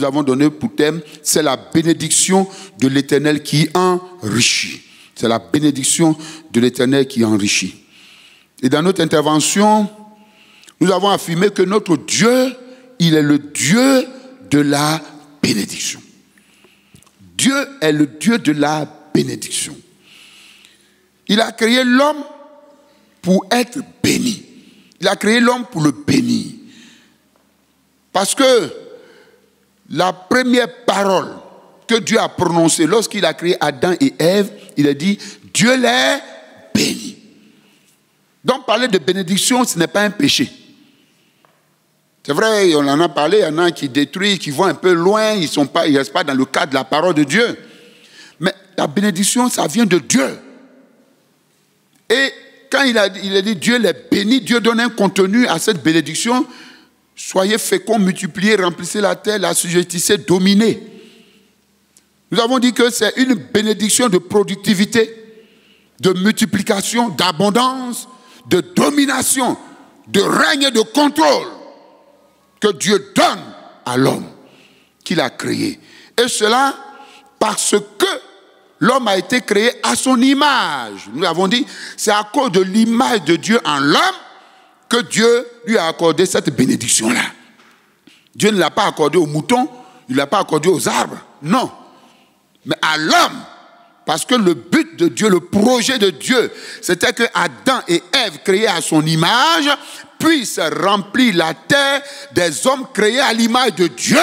avons donné pour thème, c'est la bénédiction de l'Éternel qui enrichit. C'est la bénédiction de l'Éternel qui enrichit. Et dans notre intervention, nous avons affirmé que notre Dieu, il est le Dieu de la bénédiction. Dieu est le Dieu de la bénédiction. Il a créé l'homme pour être béni. Il a créé l'homme pour le bénir. Parce que la première parole que Dieu a prononcée lorsqu'il a créé Adam et Ève, il a dit, Dieu les bénit. Donc parler de bénédiction, ce n'est pas un péché. C'est vrai, on en a parlé, il y en a qui détruisent, qui vont un peu loin, ils ne restent pas dans le cadre de la parole de Dieu. Mais la bénédiction, ça vient de Dieu. Et quand il a dit Dieu les bénit, Dieu donne un contenu à cette bénédiction. Soyez féconds, multipliez, remplissez la terre, l'assujettissez, dominez. Nous avons dit que c'est une bénédiction de productivité, de multiplication, d'abondance, de domination, de règne et de contrôle que Dieu donne à l'homme qu'il a créé. Et cela parce que l'homme a été créé à son image. Nous l'avons dit, c'est à cause de l'image de Dieu en l'homme que Dieu lui a accordé cette bénédiction-là. Dieu ne l'a pas accordé aux moutons, il ne l'a pas accordé aux arbres, non. Mais à l'homme, parce que le but de Dieu, le projet de Dieu, c'était que Adam et Ève, créés à son image, puissent remplir la terre des hommes créés à l'image de Dieu,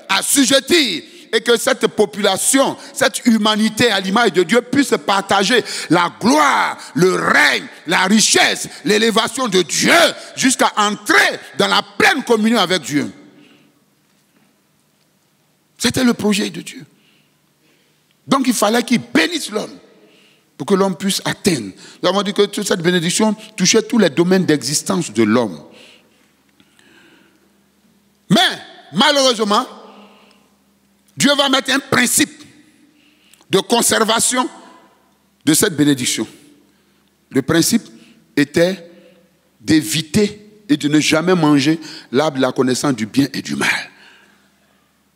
assujettis. Et que cette population, cette humanité à l'image de Dieu puisse partager la gloire, le règne, la richesse, l'élévation de Dieu jusqu'à entrer dans la pleine communion avec Dieu. C'était le projet de Dieu. Donc il fallait qu'il bénisse l'homme pour que l'homme puisse atteindre. Nous avons dit que toute cette bénédiction touchait tous les domaines d'existence de l'homme. Mais malheureusement, Dieu va mettre un principe de conservation de cette bénédiction. Le principe était d'éviter et de ne jamais manger l'arbre de la connaissance du bien et du mal.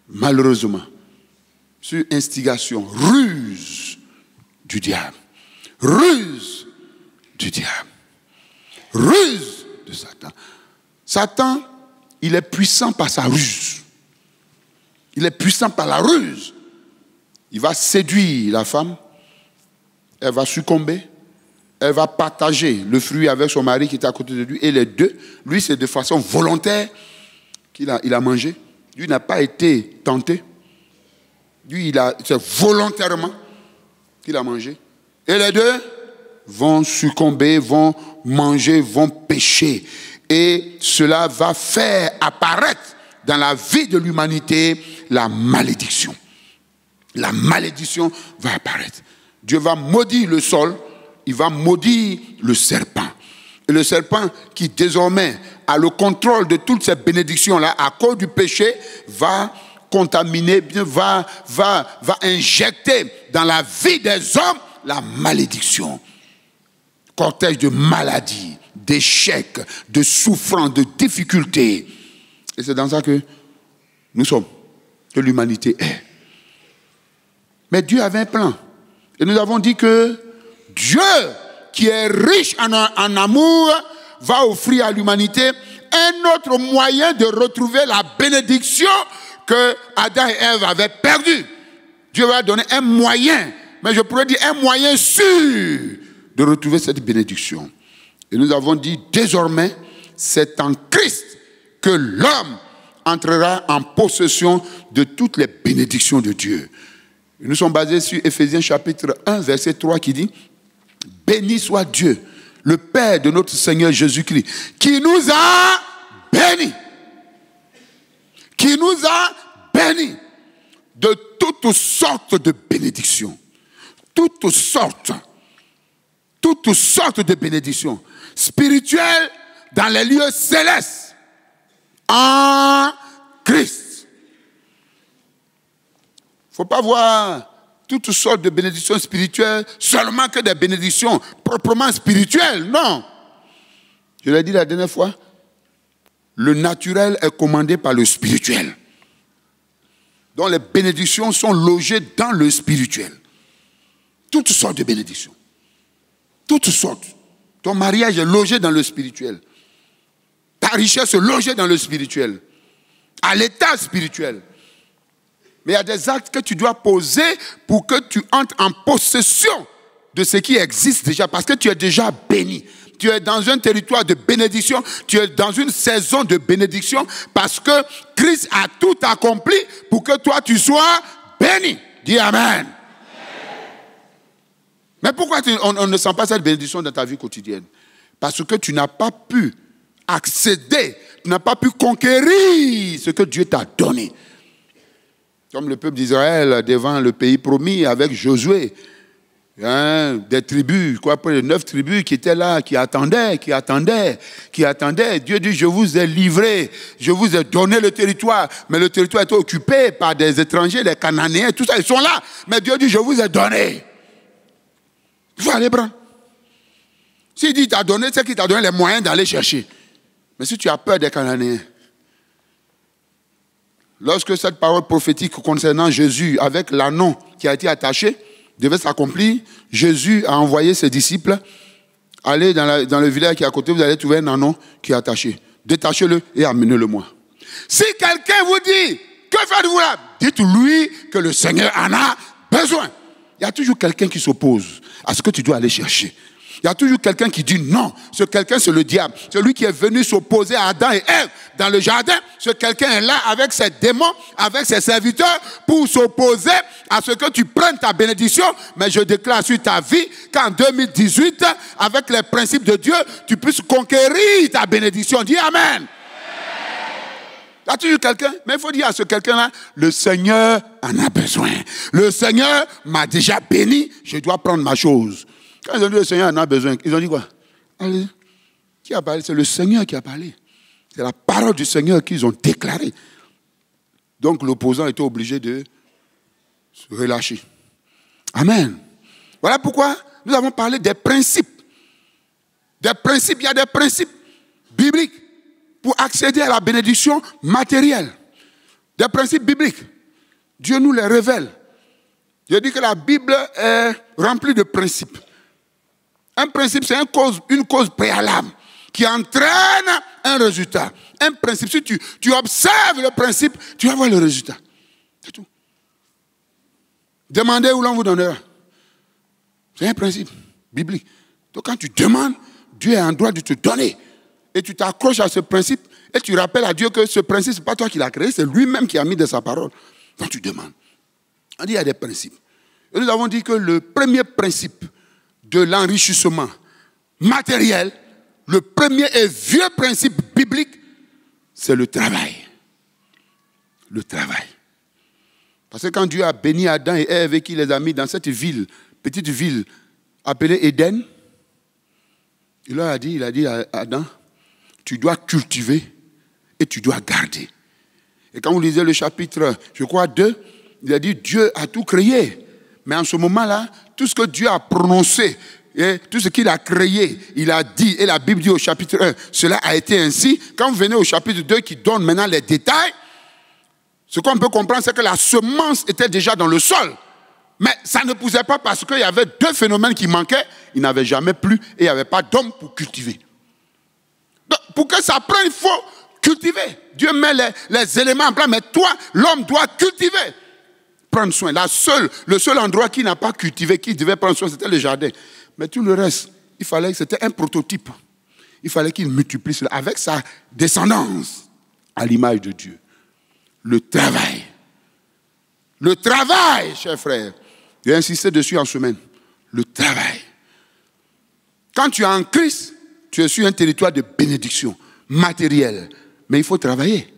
Malheureusement, sur instigation, ruse du diable, ruse du diable, ruse de Satan. Satan, il est puissant par sa ruse. Il est puissant par la ruse. Il va séduire la femme. Elle va succomber. Elle va partager le fruit avec son mari qui est à côté de lui. Et les deux, lui, c'est de façon volontaire qu'il a mangé. Lui n'a pas été tenté. Lui, c'est volontairement qu'il a mangé. Et les deux vont succomber, vont manger, vont pécher. Et cela va faire apparaître dans la vie de l'humanité la malédiction. La malédiction va apparaître. Dieu va maudire le sol, il va maudire le serpent. Et le serpent qui désormais a le contrôle de toutes ces bénédictions-là à cause du péché va contaminer, va injecter dans la vie des hommes la malédiction. Cortège de maladies, d'échecs, de souffrances, de difficultés. Et c'est dans ça que nous sommes, que l'humanité est. Mais Dieu avait un plan. Et nous avons dit que Dieu, qui est riche en amour, va offrir à l'humanité un autre moyen de retrouver la bénédiction que Adam et Ève avaient perdue. Dieu va donner un moyen, mais je pourrais dire un moyen sûr de retrouver cette bénédiction. Et nous avons dit désormais, c'est en Christ que l'homme entrera en possession de toutes les bénédictions de Dieu. Et nous sommes basés sur Éphésiens chapitre 1, verset 3 qui dit « Béni soit Dieu, le Père de notre Seigneur Jésus-Christ, qui nous a bénis. » Qui nous a bénis de toutes sortes de bénédictions. Toutes sortes de bénédictions spirituelles dans les lieux célestes. En Christ. Il ne faut pas voir toutes sortes de bénédictions spirituelles seulement que des bénédictions proprement spirituelles. Non. Je l'ai dit la dernière fois, le naturel est commandé par le spirituel. dont les bénédictions sont logées dans le spirituel. Toutes sortes de bénédictions. Toutes sortes. Ton mariage est logé dans le spirituel. Ta richesse est logée dans le spirituel. À l'état spirituel. Mais il y a des actes que tu dois poser pour que tu entres en possession de ce qui existe déjà, parce que tu es déjà béni. Tu es dans un territoire de bénédiction, tu es dans une saison de bénédiction, parce que Christ a tout accompli pour que toi tu sois béni. Dis Amen. Mais pourquoi on ne sent pas cette bénédiction dans ta vie quotidienne? Parce que tu n'as pas pu accéder, tu n'as pas pu conquérir ce que Dieu t'a donné. Comme le peuple d'Israël devant le pays promis avec Josué. Des tribus, près de 9 tribus qui étaient là, qui attendaient. Dieu dit, je vous ai livré, je vous ai donné le territoire, mais le territoire était occupé par des étrangers, des Cananéens, tout ça, ils sont là. Mais Dieu dit, je vous ai donné. Il faut aller prendre. S'il dit, il t'a donné, c'est qu'il t'a donné les moyens d'aller chercher. Mais si tu as peur des Cananéens, lorsque cette parole prophétique concernant Jésus, avec l'anneau qui a été attaché, devait s'accomplir, Jésus a envoyé ses disciples, allez dans le village qui est à côté, vous allez trouver un anneau qui est attaché. Détachez-le et amenez-le-moi. Si quelqu'un vous dit, que faites-vous là? Dites-lui que le Seigneur en a besoin. Il y a toujours quelqu'un qui s'oppose à ce que tu dois aller chercher. Il y a toujours quelqu'un qui dit non. Ce quelqu'un, c'est le diable. Celui qui est venu s'opposer à Adam et Ève dans le jardin. Ce quelqu'un est là avec ses démons, avec ses serviteurs, pour s'opposer à ce que tu prennes ta bénédiction. Mais je déclare sur ta vie qu'en 2018, avec les principes de Dieu, tu puisses conquérir ta bénédiction. Dis Amen. Il y a toujours quelqu'un, mais il faut dire à ce quelqu'un-là, le Seigneur en a besoin. Le Seigneur m'a déjà béni, je dois prendre ma chose. Quand ils ont dit le Seigneur en a besoin, ils ont dit quoi? Allez, qui a parlé? C'est le Seigneur qui a parlé. C'est la parole du Seigneur qu'ils ont déclarée. Donc l'opposant était obligé de se relâcher. Amen. Voilà pourquoi nous avons parlé des principes. Des principes, il y a des principes bibliques pour accéder à la bénédiction matérielle. Des principes bibliques. Dieu nous les révèle. Je dis que la Bible est remplie de principes. Un principe, c'est une cause préalable qui entraîne un résultat. Un principe, si tu observes le principe, tu vas voir le résultat. C'est tout. Demandez où l'on vous donnera. C'est un principe biblique. Donc quand tu demandes, Dieu est en droit de te donner. Et tu t'accroches à ce principe et tu rappelles à Dieu que ce principe, ce n'est pas toi qui l'as créé, c'est lui-même qui a mis de sa parole. Donc tu demandes. On dit qu'il y a des principes. Et nous avons dit que le premier principe de l'enrichissement matériel, le premier et vieux principe biblique, c'est le travail. Le travail. Parce que quand Dieu a béni Adam et Ève et qu'il les a mis dans cette ville, petite ville appelée Éden, il a dit à Adam, tu dois cultiver et tu dois garder. Et quand vous lisez le chapitre, je crois 2, il a dit Dieu a tout créé. Mais en ce moment-là, tout ce que Dieu a prononcé, et tout ce qu'il a créé, il a dit, et la Bible dit au chapitre 1, cela a été ainsi. Quand vous venez au chapitre 2 qui donne maintenant les détails, ce qu'on peut comprendre, c'est que la semence était déjà dans le sol. Mais ça ne poussait pas parce qu'il y avait deux phénomènes qui manquaient. Il n'avait jamais plu et il n'y avait pas d'homme pour cultiver. Donc, pour que ça prenne, il faut cultiver. Dieu met les éléments en place, mais toi, l'homme doit cultiver. Prendre soin. Le seul endroit qui n'a pas cultivé, qui devait prendre soin, c'était le jardin. Mais tout le reste, il fallait que c'était un prototype. Il fallait qu'il multiplie cela avec sa descendance à l'image de Dieu. Le travail. Le travail, chers frères. J'ai insisté dessus en semaine. Le travail. Quand tu es en Christ, tu es sur un territoire de bénédiction matérielle. Mais il faut travailler.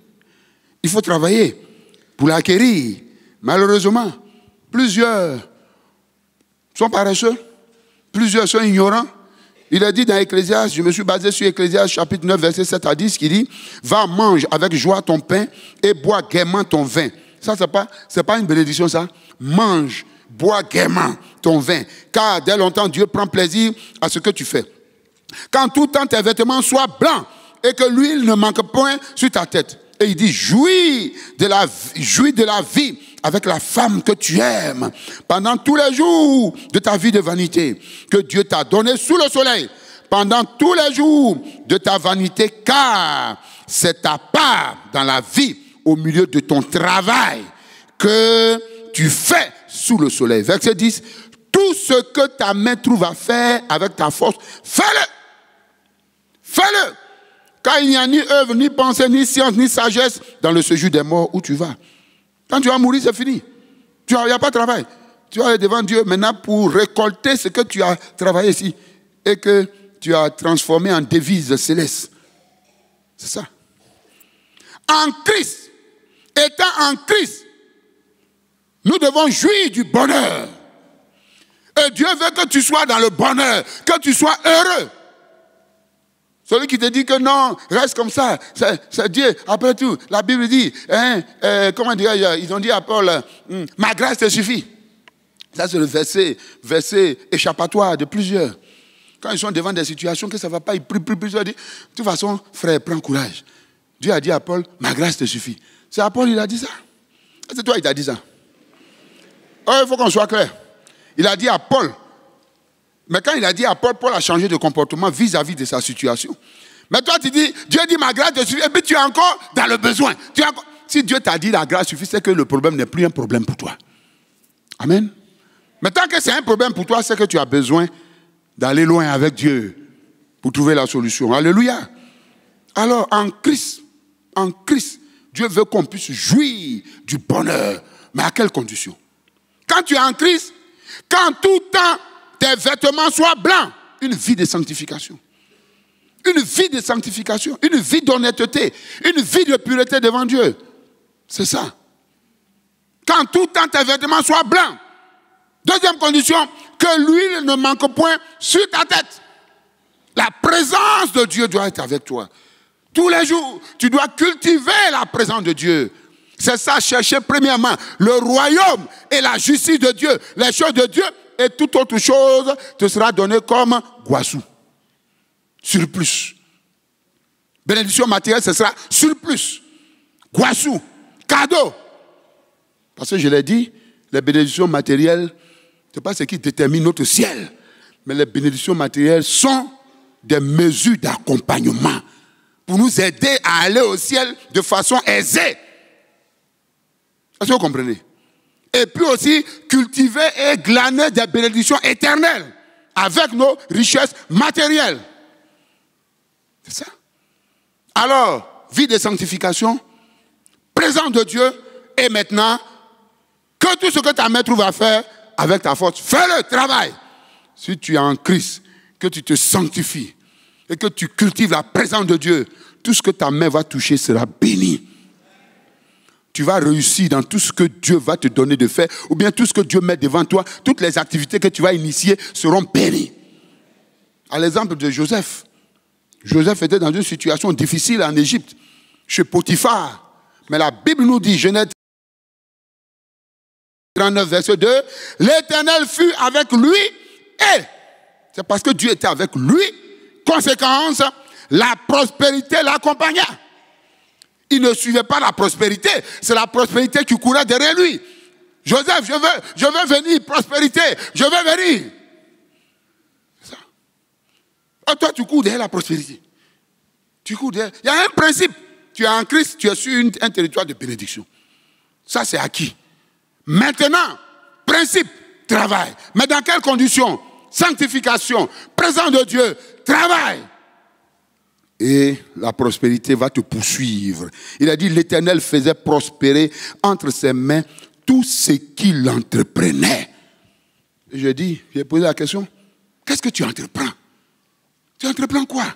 Il faut travailler pour l'acquérir. Malheureusement, plusieurs sont paresseux. Plusieurs sont ignorants. Il est dit dans Ecclésiaste, je me suis basé sur Ecclésiaste chapitre 9, verset 7 à 10, qui dit « Va, mange avec joie ton pain et bois gaiement ton vin. » Ça, c'est pas une bénédiction, ça. Mange, bois gaiement ton vin. Car dès longtemps, Dieu prend plaisir à ce que tu fais. Quand tout temps tes vêtements soient blancs et que l'huile ne manque point sur ta tête. Et il dit, jouis de la vie avec la femme que tu aimes pendant tous les jours de ta vie de vanité que Dieu t'a donné sous le soleil, pendant tous les jours de ta vanité, car c'est ta part dans la vie au milieu de ton travail que tu fais sous le soleil. Verset 10, tout ce que ta main trouve à faire avec ta force, fais-le. Fais-le. Car il n'y a ni œuvre, ni pensée, ni science, ni sagesse dans le séjour des morts où tu vas. Quand tu vas mourir, c'est fini. Il n'y a pas de travail. Tu vas aller devant Dieu maintenant pour récolter ce que tu as travaillé ici et que tu as transformé en devise céleste. C'est ça. En Christ, étant en Christ, nous devons jouir du bonheur. Et Dieu veut que tu sois dans le bonheur, que tu sois heureux. Celui qui te dit que non, reste comme ça, c'est Dieu. Après tout, la Bible dit, comment dire, ils ont dit à Paul, ma grâce te suffit. Ça c'est le verset échappatoire de plusieurs. Quand ils sont devant des situations que ça ne va pas, ils prient plusieurs. Ils disent, de toute façon, frère, prends courage. Dieu a dit à Paul, ma grâce te suffit. C'est à Paul, il a dit ça. C'est toi, il t'a dit ça. Oh, il faut qu'on soit clair. Il a dit à Paul. Mais quand il a dit à Paul, Paul a changé de comportement vis-à-vis de sa situation. Mais toi, tu dis, Dieu dit ma grâce te suffit, et puis tu es encore dans le besoin. Si Dieu t'a dit la grâce suffit, c'est que le problème n'est plus un problème pour toi. Amen. Mais tant que c'est un problème pour toi, c'est que tu as besoin d'aller loin avec Dieu pour trouver la solution. Alléluia. Alors, en Christ, Dieu veut qu'on puisse jouir du bonheur. Mais à quelles conditions? Quand tu es en Christ, quand tout temps tes vêtements soient blancs, une vie de sanctification. Une vie de sanctification, une vie d'honnêteté, une vie de pureté devant Dieu. C'est ça. Quand tout temps tes vêtements soient blancs. Deuxième condition, que l'huile ne manque point sur ta tête. La présence de Dieu doit être avec toi. Tous les jours, tu dois cultiver la présence de Dieu. C'est ça, chercher premièrement le royaume et la justice de Dieu. Les choses de Dieu et toute autre chose te sera donnée comme goissou. Surplus. Bénédiction matérielle, ce sera surplus. Goissou. Cadeau. Parce que je l'ai dit, les bénédictions matérielles, ce n'est pas ce qui détermine notre ciel. Mais les bénédictions matérielles sont des mesures d'accompagnement pour nous aider à aller au ciel de façon aisée. Est-ce que vous comprenez? Et puis aussi, cultiver et glaner des bénédictions éternelles avec nos richesses matérielles. C'est ça. Alors, vie de sanctification, présence de Dieu, et maintenant, que tout ce que ta main trouve à faire avec ta force, fais-le, travail. Si tu es en Christ, que tu te sanctifies et que tu cultives la présence de Dieu, tout ce que ta main va toucher sera béni. Tu vas réussir dans tout ce que Dieu va te donner de faire, ou bien tout ce que Dieu met devant toi, toutes les activités que tu vas initier seront bénies. À l'exemple de Joseph. Joseph était dans une situation difficile en Égypte, chez Potiphar. Mais la Bible nous dit, Genèse 39, verset 2, l'Éternel fut avec lui et, c'est parce que Dieu était avec lui, conséquence, la prospérité l'accompagna. Il ne suivait pas la prospérité, c'est la prospérité qui courait derrière lui. Joseph, je veux venir, prospérité, je veux venir. C'est ça. Et toi, tu cours derrière la prospérité. Tu cours derrière. Il y a un principe. Tu es en Christ, tu es sur un territoire de bénédiction. Ça, c'est acquis. Maintenant, principe, travail. Mais dans quelles conditions? Sanctification, présence de Dieu, travail. Et la prospérité va te poursuivre. Il a dit, l'Éternel faisait prospérer entre ses mains tout ce qu'il entreprenait. Et j'ai posé la question, qu'est-ce que tu entreprends? Tu entreprends quoi?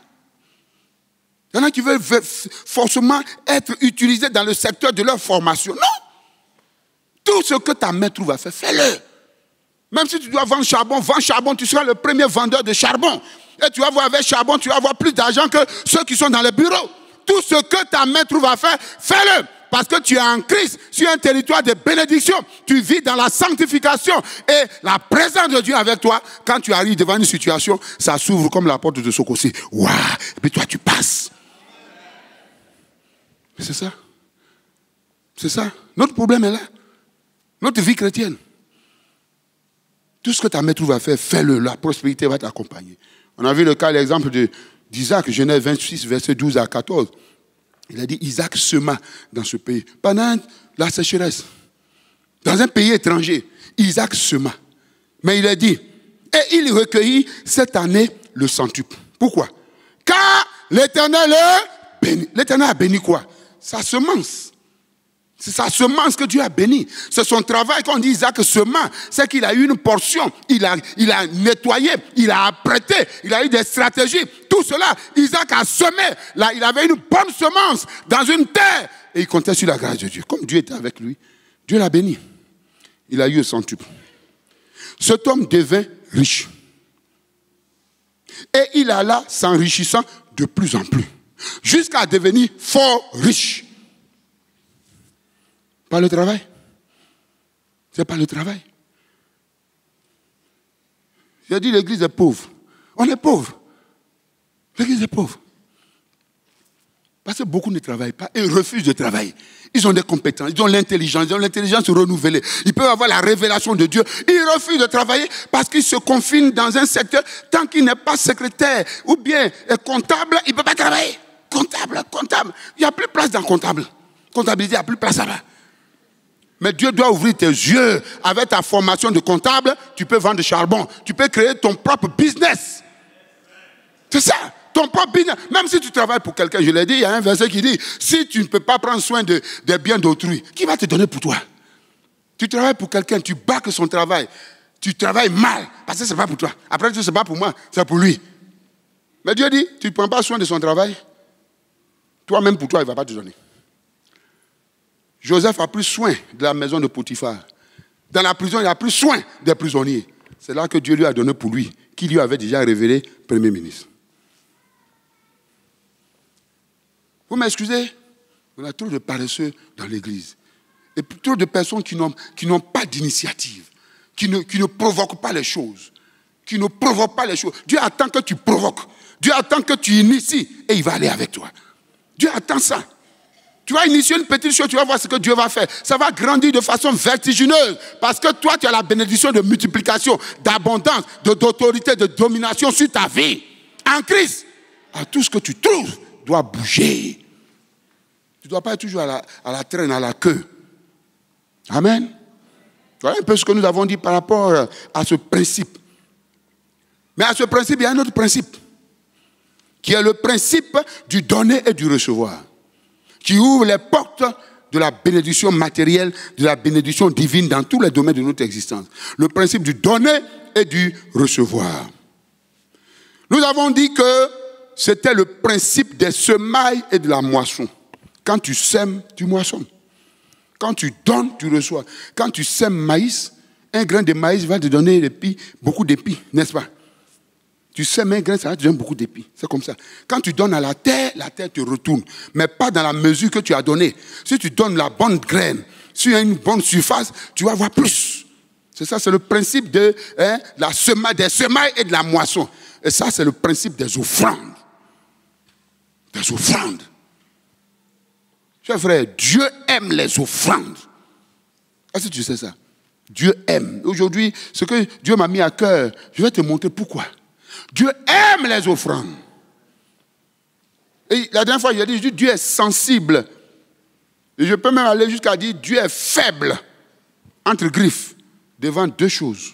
Il y en a qui veulent forcément être utilisés dans le secteur de leur formation. Non! Tout ce que ta main trouve à faire, fais-le. Même si tu dois vendre charbon, tu seras le premier vendeur de charbon. Et tu vas voir avec charbon, tu vas avoir plus d'argent que ceux qui sont dans les bureaux. Tout ce que ta main trouve à faire, fais-le. Parce que tu es en Christ, sur un territoire de bénédiction. Tu vis dans la sanctification. Et la présence de Dieu avec toi, quand tu arrives devant une situation, ça s'ouvre comme la porte de Sokossi. Waouh! Et puis toi, tu passes. C'est ça. C'est ça. Notre problème est là. Notre vie chrétienne. Tout ce que ta maîtrise va faire, fais-le. La prospérité va t'accompagner. On a vu le cas, l'exemple d'Isaac, Genèse 26, verset 12 à 14. Il a dit, Isaac sema dans ce pays. Pendant la sécheresse, dans un pays étranger, Isaac sema. Mais il a dit, et il recueillit cette année le centuple. Pourquoi? Car l'Éternel est béni. L'Éternel a béni quoi? Sa semence. C'est sa semence que Dieu a béni. C'est son travail. Quand on dit Isaac sema, c'est qu'il a eu une portion. Il a nettoyé, il a apprêté, il a eu des stratégies. Tout cela, Isaac a semé. Là, il avait une bonne semence dans une terre. Et il comptait sur la grâce de Dieu. Comme Dieu était avec lui, Dieu l'a béni. Il a eu le centuple. Cet homme devint riche. Et il alla s'enrichissant de plus en plus. Jusqu'à devenir fort riche. Pas le travail. C'est pas le travail. J'ai dit l'église est pauvre. On est pauvre. L'église est pauvre. Parce que beaucoup ne travaillent pas et refusent de travailler. Ils ont des compétences, ils ont l'intelligence renouvelée. Ils peuvent avoir la révélation de Dieu. Ils refusent de travailler parce qu'ils se confinent dans un secteur. Tant qu'il n'est pas secrétaire ou bien comptable, il ne peut pas travailler. Comptable. Il n'y a plus de place dans comptable. Comptabilité, il n'y a plus de place là-bas. Mais Dieu doit ouvrir tes yeux. Avec ta formation de comptable, tu peux vendre du charbon. Tu peux créer ton propre business. C'est ça. Ton propre business. Même si tu travailles pour quelqu'un, je l'ai dit, il y a un verset qui dit, si tu ne peux pas prendre soin des biens d'autrui, qui va te donner pour toi? Tu travailles pour quelqu'un, tu bâcles son travail. Tu travailles mal, parce que ce n'est pas pour toi. Après, ce n'est pas pour moi, c'est pour lui. Mais Dieu dit, tu ne prends pas soin de son travail, toi-même pour toi, il ne va pas te donner. Joseph a pris soin de la maison de Potiphar. Dans la prison, il a pris soin des prisonniers. C'est là que Dieu lui a donné pour lui, qui lui avait déjà révélé Premier ministre. Vous m'excusez, on a trop de paresseux dans l'église. Et trop de personnes qui n'ont pas d'initiative, qui ne provoquent pas les choses. Qui ne provoquent pas les choses. Dieu attend que tu provoques. Dieu attend que tu inities et il va aller avec toi. Dieu attend ça. Tu vas initier une petite chose, tu vas voir ce que Dieu va faire. Ça va grandir de façon vertigineuse. Parce que toi, tu as la bénédiction de multiplication, d'abondance, d'autorité, de domination sur ta vie. En Christ, à tout ce que tu trouves doit bouger. Tu ne dois pas être toujours à la traîne, à la queue. Amen. Voilà un peu ce que nous avons dit par rapport à ce principe. Mais à ce principe, il y a un autre principe. Qui est le principe du donner et du recevoir. Qui ouvre les portes de la bénédiction matérielle, de la bénédiction divine dans tous les domaines de notre existence. Le principe du donner et du recevoir. Nous avons dit que c'était le principe des semailles et de la moisson. Quand tu sèmes, tu moissonnes. Quand tu donnes, tu reçois. Quand tu sèmes maïs, un grain de maïs va te donner beaucoup d'épis, n'est-ce pas? Tu sèmes un grain, ça va te donner beaucoup d'épis. C'est comme ça. Quand tu donnes à la terre te retourne. Mais pas dans la mesure que tu as donnée. Si tu donnes la bonne graine, sur une bonne surface, tu vas avoir plus. C'est ça, c'est le principe des semailles et de la moisson. Et ça, c'est le principe des offrandes. Des offrandes. Chers frères, Dieu aime les offrandes. Est-ce que tu sais ça? Dieu aime. Aujourd'hui, ce que Dieu m'a mis à cœur, je vais te montrer pourquoi. Dieu aime les offrandes. Et la dernière fois, j'ai dit, Dieu est sensible. Et je peux même aller jusqu'à dire, Dieu est faible, entre griffes, devant deux choses.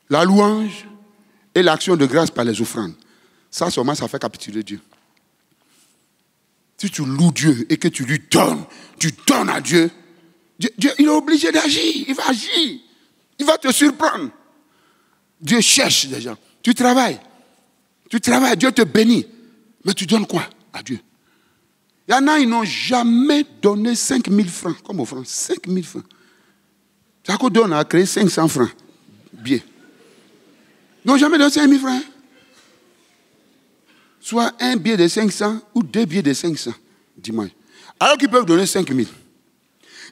La louange et l'action de grâce par les offrandes. Ça, seulement, ça fait capituler Dieu. Si tu loues Dieu et que tu lui donnes, tu donnes à Dieu, Dieu, il est obligé d'agir. Il va agir. Il va te surprendre. Dieu cherche des gens. Tu travailles, Dieu te bénit. Mais tu donnes quoi à Dieu? Il y en a, ils n'ont jamais donné 5 000 francs comme offrande. 5 000 francs. Ça donne à créer 500 francs. Bien. Ils n'ont jamais donné 5 000 francs. Soit un billet de 500 ou deux billets de 500 dimanche. Alors qu'ils peuvent donner 5 000.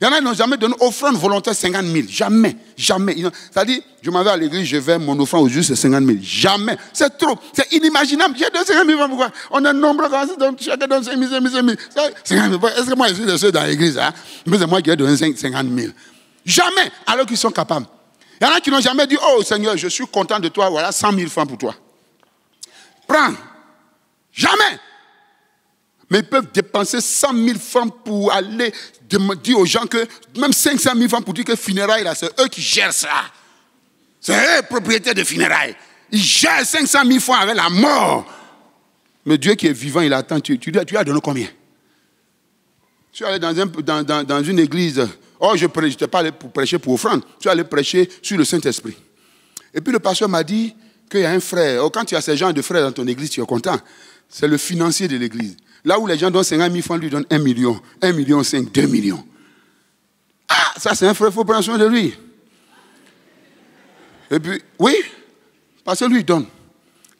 Il y en a qui n'ont jamais donné offrande volontaire 50 000. Jamais, jamais. C'est-à-dire, je m'en vais à l'église, je vais, mon offrande au juste c'est 50 000. Jamais. C'est trop. C'est inimaginable. J'ai donné 50 000 francs, pourquoi? On est nombreux, chacun donne 5 000, 5 000, 5 000. 50 000. Est-ce que moi, je suis le seul dans l'église? Hein? Mais c'est moi qui ai donné 50 000. Jamais. Alors qu'ils sont capables. Il y en a qui n'ont jamais dit, oh Seigneur, je suis content de toi, voilà 100 000 francs pour toi. Prends. Jamais. Mais ils peuvent dépenser 100 000 francs pour aller dire aux gens que, même 500 000 francs pour dire que funérailles, là, c'est eux qui gèrent ça. C'est eux propriétaires de funérailles. Ils gèrent 500 000 francs avec la mort. Mais Dieu qui est vivant, il attend. Tu lui as donné combien? Je suis allé dans une église. Oh, je n'étais pas allé pour prêcher pour offrande. Je suis allé prêcher sur le Saint-Esprit. Et puis le pasteur m'a dit qu'il y a un frère. Oh, quand tu as ces gens de frères dans ton église, tu es content. C'est le financier de l'église. Là où les gens donnent 50 000 francs, lui donnent 1 million, 1,5 million, 2 millions. Ah, ça c'est un frère, il faut prendre soin de lui. Et puis, oui, parce que lui il donne.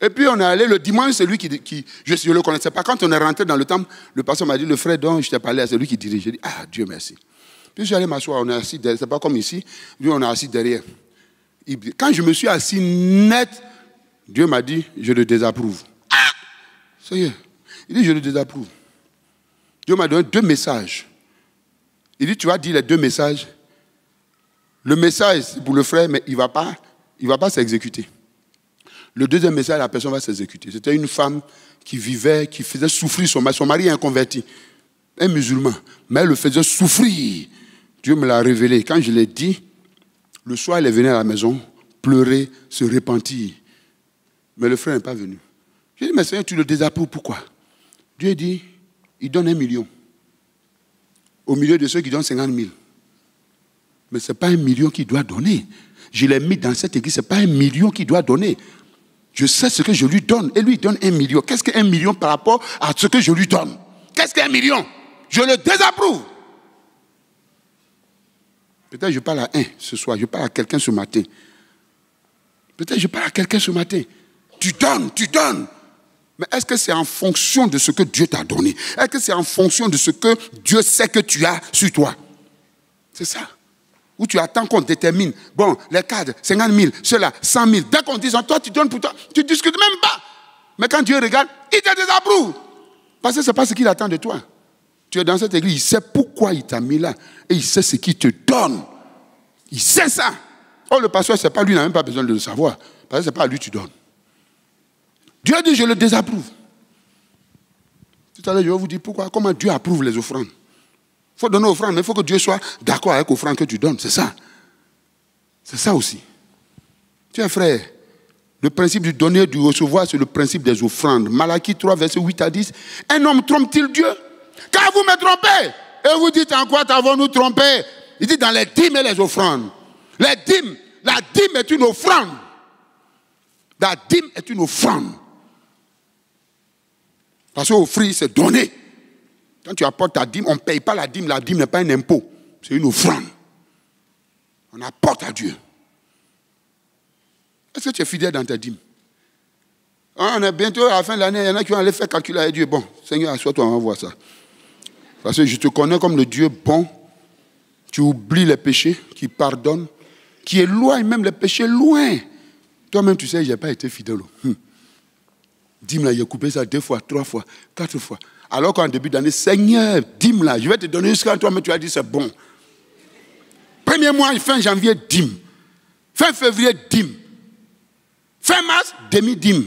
Et puis on est allé le dimanche, c'est lui qui je ne le connaissais pas. Quand on est rentré dans le temple, le pasteur m'a dit, le frère dont je t'ai parlé, c'est lui qui dirige. J'ai dit, ah, Dieu merci. Puis je suis allé m'asseoir, on est assis derrière, c'est pas comme ici, lui on est assis derrière. Quand je me suis assis net, Dieu m'a dit, je le désapprouve. Ah, ça y est. Il dit, je le désapprouve. Dieu m'a donné 2 messages. Il dit, tu vas dire les 2 messages. Le message, c'est pour le frère, mais il ne va pas s'exécuter. Le deuxième message, la personne va s'exécuter. C'était une femme qui vivait, qui faisait souffrir son mari. Son mari est un converti, un musulman. Mais elle le faisait souffrir. Dieu me l'a révélé. Quand je l'ai dit, le soir, elle est venue à la maison, pleurer, se repentir. Mais le frère n'est pas venu. J'ai dit, mais Seigneur, tu le désapprouves, pourquoi? Dieu dit, il donne 1 million. Au milieu de ceux qui donnent 50 000. Mais ce n'est pas 1 million qu'il doit donner. Je l'ai mis dans cette église, ce n'est pas 1 million qu'il doit donner. Je sais ce que je lui donne. Et lui, il donne 1 million. Qu'est-ce que 1 million par rapport à ce que je lui donne? Qu'est-ce que 1 million? Je le désapprouve. Peut-être je parle à un ce soir, je parle à quelqu'un ce matin. Peut-être je parle à quelqu'un ce matin. Tu donnes, tu donnes. Mais est-ce que c'est en fonction de ce que Dieu t'a donné? Est-ce que c'est en fonction de ce que Dieu sait que tu as sur toi? C'est ça. Où tu attends qu'on détermine. Bon, les cadres, 50 000, ceux-là, 100 000. Dès qu'on dit, toi, tu donnes pour toi. Tu ne discutes même pas. Mais quand Dieu regarde, il te désapprouve. Parce que ce n'est pas ce qu'il attend de toi. Tu es dans cette église, il sait pourquoi il t'a mis là. Et il sait ce qu'il te donne. Il sait ça. Oh, le pasteur, c'est pas lui, il n'a même pas besoin de le savoir. Parce que ce n'est pas à lui que tu donnes. Dieu a dit, je le désapprouve. Tout à l'heure, je vais vous dire pourquoi. Comment Dieu approuve les offrandes. Il faut donner offrande, mais il faut que Dieu soit d'accord avec l'offrande que tu donnes. C'est ça. C'est ça aussi. Tu es frère, le principe du donner et du recevoir, c'est le principe des offrandes. Malachie 3, verset 8 à 10. Un homme trompe-t-il Dieu? Car vous me trompez. Et vous dites, en quoi t'avons-nous trompé? Il dit, dans les dîmes et les offrandes. Les dîmes, la dîme est une offrande. La dîme est une offrande. Parce qu'offrir, c'est donner. Quand tu apportes ta dîme, on ne paye pas la dîme n'est pas un impôt. C'est une offrande. On apporte à Dieu. Est-ce que tu es fidèle dans ta dîme? On est bientôt à la fin de l'année, il y en a qui vont aller faire calculer à Dieu. Bon, Seigneur, assois-toi, on va voir ça. Parce que je te connais comme le Dieu bon. Tu oublies les péchés, qui pardonne, qui éloigne même les péchés loin. Toi-même, tu sais, je n'ai pas été fidèle. Dîme là, j'ai coupé ça 2 fois, 3 fois, 4 fois. Alors qu'en début d'année, Seigneur, dîme là, je vais te donner jusqu'à toi, mais tu as dit c'est bon. Premier mois, fin janvier, dîme. Fin février, dîme. Fin mars, demi-dîme.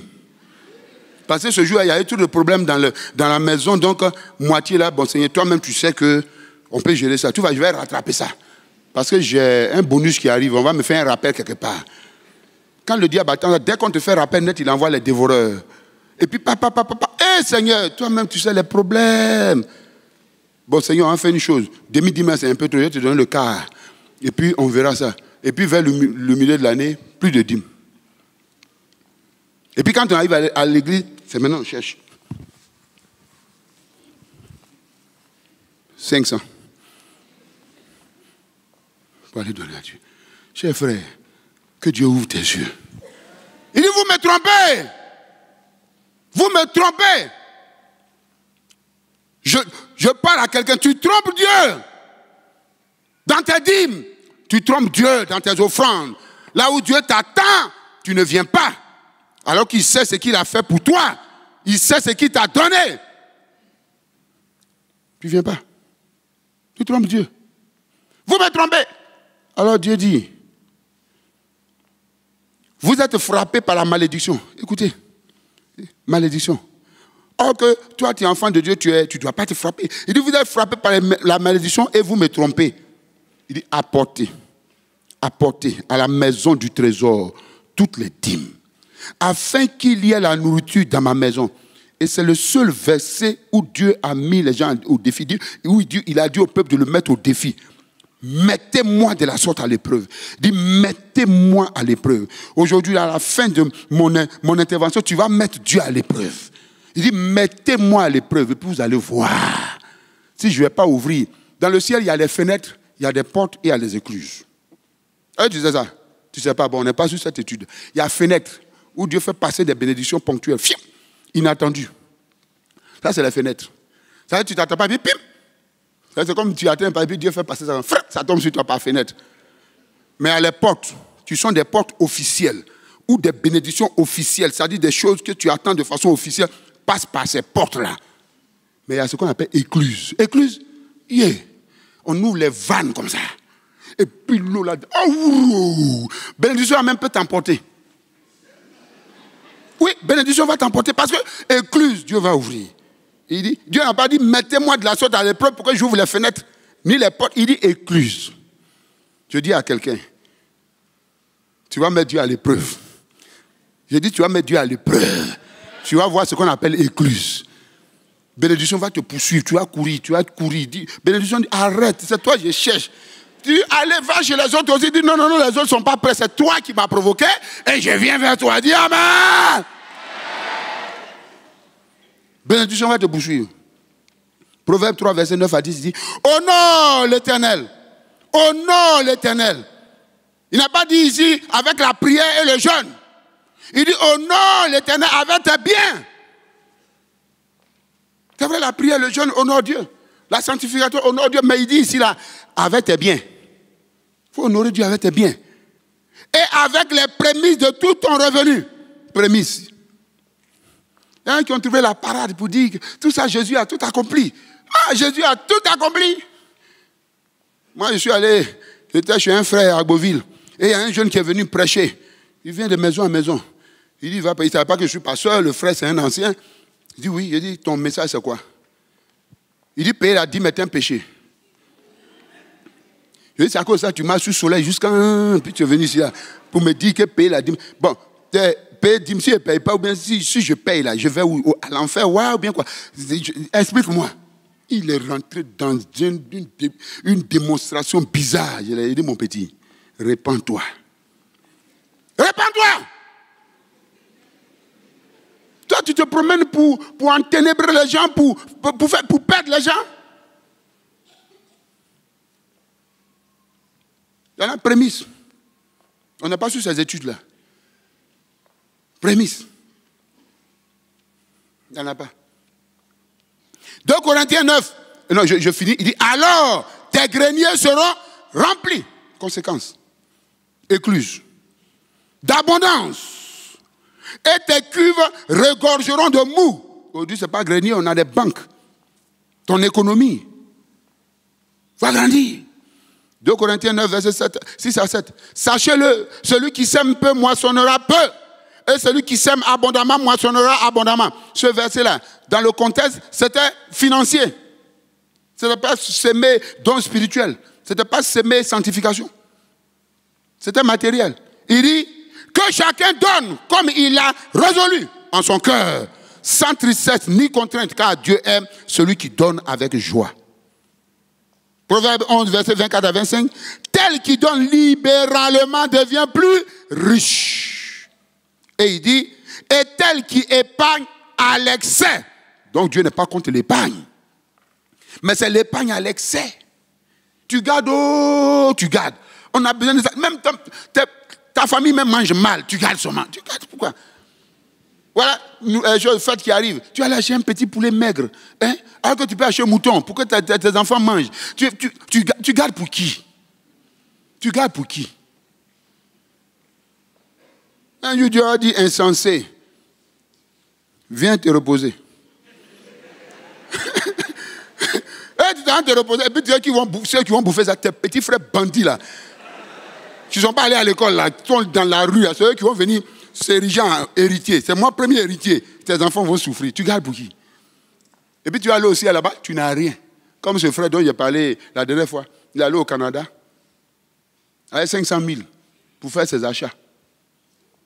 Parce que ce jour, il y a eu tout le problème dans la maison, donc moitié là, bon Seigneur, toi-même tu sais qu'on peut gérer ça. Je vais rattraper ça. Parce que j'ai un bonus qui arrive, on va me faire un rappel quelque part. Quand le diable attend, dès qu'on te fait rappel net, il envoie les dévoreurs. Et puis, papa, hé Seigneur, toi-même tu sais les problèmes. Bon Seigneur, on fait une chose. Demi-dimanche, c'est un peu trop, je vais te donner le quart. Et puis, on verra ça. Et puis, vers le milieu de l'année, plus de dîmes. Et puis, quand on arrive à l'église, c'est maintenant on cherche. 500. Pour aller donner à Dieu. Cher frère, que Dieu ouvre tes yeux. Il dit, vous me trompez. Vous me trompez. Je parle à quelqu'un, tu trompes Dieu. Dans tes dîmes, tu trompes Dieu dans tes offrandes. Là où Dieu t'attend, tu ne viens pas. Alors qu'il sait ce qu'il a fait pour toi. Il sait ce qu'il t'a donné. Tu ne viens pas. Tu trompes Dieu. Vous me trompez. Alors Dieu dit, vous êtes frappés par la malédiction. Écoutez, malédiction. Or que toi, tu es enfant de Dieu, tu ne dois pas te frapper. Il dit, vous êtes frappés par la malédiction et vous me trompez. Il dit, apportez à la maison du trésor toutes les dîmes, afin qu'il y ait la nourriture dans ma maison. Et c'est le seul verset où Dieu a mis les gens au défi, où il a dit au peuple de le mettre au défi. Mettez-moi de la sorte à l'épreuve. Il dit, mettez-moi à l'épreuve. Aujourd'hui, à la fin de mon intervention, tu vas mettre Dieu à l'épreuve. Il dit, mettez-moi à l'épreuve. Et puis vous allez voir. Si je ne vais pas ouvrir. Dans le ciel, il y a les fenêtres, il y a des portes et il y a les écluses. Tu sais ça? Tu ne sais pas, bon, on n'est pas sur cette étude. Il y a fenêtres où Dieu fait passer des bénédictions ponctuelles. Inattendues. Ça, c'est les fenêtres. Ça veut dire que tu t'attends pas, puis pim! C'est comme tu attends pas, puis Dieu fait passer ça, ça tombe sur toi par fenêtre. Mais à les portes, qui sont des portes officielles, ou des bénédictions officielles, c'est-à-dire des choses que tu attends de façon officielle, passent par ces portes-là. Mais il y a ce qu'on appelle écluse. Écluse, yeah. On ouvre les vannes comme ça. Et puis l'eau là, oh, bénédiction même peut t'emporter. Oui, bénédiction va t'emporter parce que écluse, Dieu va ouvrir. Il dit, Dieu n'a pas dit, mettez-moi de la sorte à l'épreuve pour que j'ouvre les fenêtres, ni les portes. Il dit, écluse. Je dis à quelqu'un, tu vas mettre Dieu à l'épreuve. Je dis, tu vas mettre Dieu à l'épreuve. Tu vas voir ce qu'on appelle écluse. Bénédiction va te poursuivre, tu vas courir. Dis, bénédiction dit, arrête, c'est toi, je cherche. Tu allez, va chez les autres aussi, dis, non, les autres ne sont pas prêts, c'est toi qui m'as provoqué, et je viens vers toi. Dis, amen. Bénédiction va te poursuivre. Proverbe 3, verset 9 à 10 dit, honore l'Éternel. Honore l'Éternel. Il n'a pas dit ici avec la prière et le jeûne. Il dit honore l'Éternel avec tes biens. C'est vrai, la prière, le jeûne, honore Dieu. La sanctification, honore Dieu. Mais il dit ici là, avec tes biens. Il faut honorer Dieu avec tes biens. Et avec les prémices de tout ton revenu. Prémices. Il y en a qui ont trouvé la parade pour dire que tout ça, Jésus a tout accompli. Ah, Jésus a tout accompli. Moi, je suis allé, j'étais chez un frère à Beauville. Et il y a un jeune qui est venu prêcher. Il vient de maison en maison. Il dit, il ne savait pas que je suis pasteur, le frère c'est un ancien. Il dit, oui. Il dit, ton message c'est quoi? Il dit, payer la dîme est un péché. Je dis, c'est à cause de ça, tu m'as sous le soleil jusqu'à... Puis tu es venu ici là, pour me dire que payer la dîme... Bon, payer dîme, si je ne paye pas, ou bien si je paye là, je vais où, à l'enfer, ouais, ou bien quoi. Explique-moi. Il est rentré dans une démonstration bizarre. Je lui ai dit, mon petit, répands-toi. Répands-toi. Toi, tu te promènes pour enténébrer les gens, pour perdre les gens. Il y en a prémisse. On n'a pas su ces études-là. Prémisse. Il n'y en a pas. 2 Corinthiens 9. Non, je finis. Il dit, alors, tes greniers seront remplis. Conséquence. Écluse. D'abondance. Et tes cuves regorgeront de mou. Aujourd'hui, ce n'est pas grenier, on a des banques. Ton économie va grandir. 2 Corinthiens 9, verset 6 à 7. Sachez-le, celui qui sème peu moissonnera peu. Et celui qui sème abondamment moissonnera abondamment. Ce verset-là, dans le contexte, c'était financier. Ce n'était pas s'aimer don spirituel. Ce n'était pas s'aimer sanctification. C'était matériel. Il dit que chacun donne comme il a résolu en son cœur, sans tristesse ni contrainte, car Dieu aime celui qui donne avec joie. Proverbe 11, verset 24 à 25. Tel qui donne libéralement devient plus riche. Et il dit, et tel qui épargne à l'excès. Donc Dieu n'est pas contre l'épargne. Mais c'est l'épargne à l'excès. Tu gardes, oh, tu gardes. On a besoin de ça. Même ta famille même mange mal. Tu gardes seulement. Tu gardes pourquoi? Voilà, le fait qui arrive. Tu vas acheter un petit poulet maigre. Hein? Alors que tu peux acheter un mouton pour que tes enfants mangent. Tu gardes pour qui? Tu gardes pour qui? Un jour, Dieu a dit insensé. Viens te reposer. Et tu t'en te reposer. Et puis ceux qui vont bouffer ça, tes petits frères bandits là. Qui ne sont pas allés à l'école là, qui sont dans la rue là. C'est eux qui vont venir s'ériger en héritier. C'est moi premier héritier. Tes enfants vont souffrir. Tu gardes pour qui? Et puis tu vas aller aussi là-bas, tu n'as rien. Comme ce frère dont j'ai parlé la dernière fois. Il est allé au Canada. Avec 500 000 pour faire ses achats.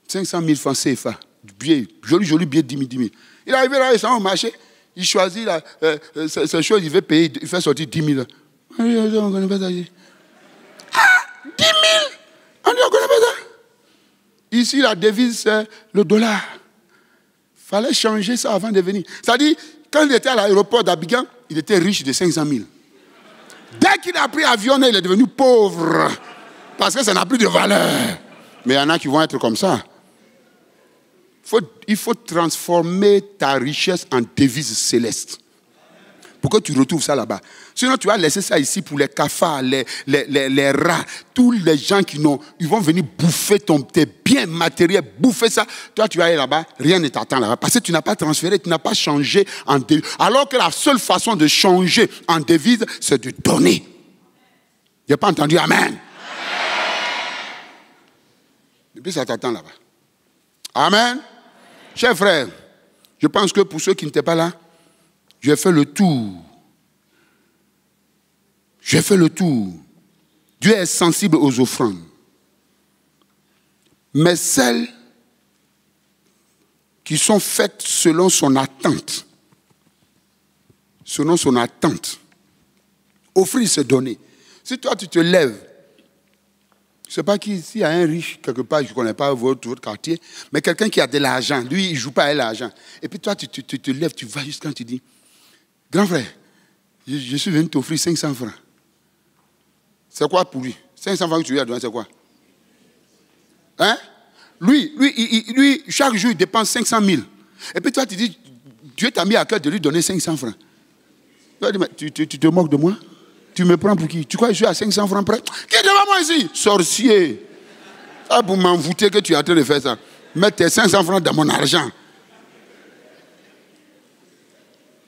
500 000 francs CFA. Billet, joli billet, 10 000. Il est arrivé là, il s'en va au marché. Il choisit ces choses, il veut payer, il fait sortir 10 000. On dit, on ne connaît pas ça. Ah, 10 000? On dit, on ne connaît pas ça. Ici, la devise, c'est le dollar. Il fallait changer ça avant de venir. C'est-à-dire, quand il était à l'aéroport d'Abidjan, il était riche de 500 000. Dès qu'il a pris avion, il est devenu pauvre. Parce que ça n'a plus de valeur. Mais il y en a qui vont être comme ça. Il faut transformer ta richesse en devise céleste. Pour que tu retrouves ça là-bas. Sinon, tu vas laisser ça ici pour les cafards, les rats, tous les gens ils vont venir bouffer tes biens matériels, bouffer ça. Toi, tu vas aller là-bas, rien ne t'attend là-bas. Parce que tu n'as pas transféré, tu n'as pas changé en devise. Alors que la seule façon de changer en devise, c'est de donner. Je n'ai pas entendu Amen. Et puis ça t'attend là-bas. Amen. Chers frères, je pense que pour ceux qui n'étaient pas là, j'ai fait le tour. J'ai fait le tour. Dieu est sensible aux offrandes. Mais celles qui sont faites selon son attente. Selon son attente. Offrir, c'est donner. Si toi, tu te lèves, je ne sais pas s'il y a un riche quelque part, je ne connais pas votre quartier, mais quelqu'un qui a de l'argent, lui, il ne joue pas avec l'argent. Et puis toi, tu te lèves, tu vas jusqu'à tu dis, grand frère, je suis venu t'offrir 500 francs. C'est quoi pour lui? 500 francs que tu lui as donné, c'est quoi? Hein? Lui, chaque jour, il dépense 500 000. Et puis toi, tu dis, Dieu t'a mis à cœur de lui donner 500 francs. Tu te moques de moi? Tu me prends pour qui? Tu crois que je suis à 500 francs près? Qui est devant moi ici? Sorcier. Ça pour m'envoûter que tu es en train de faire ça. Mettre tes 500 francs dans mon argent.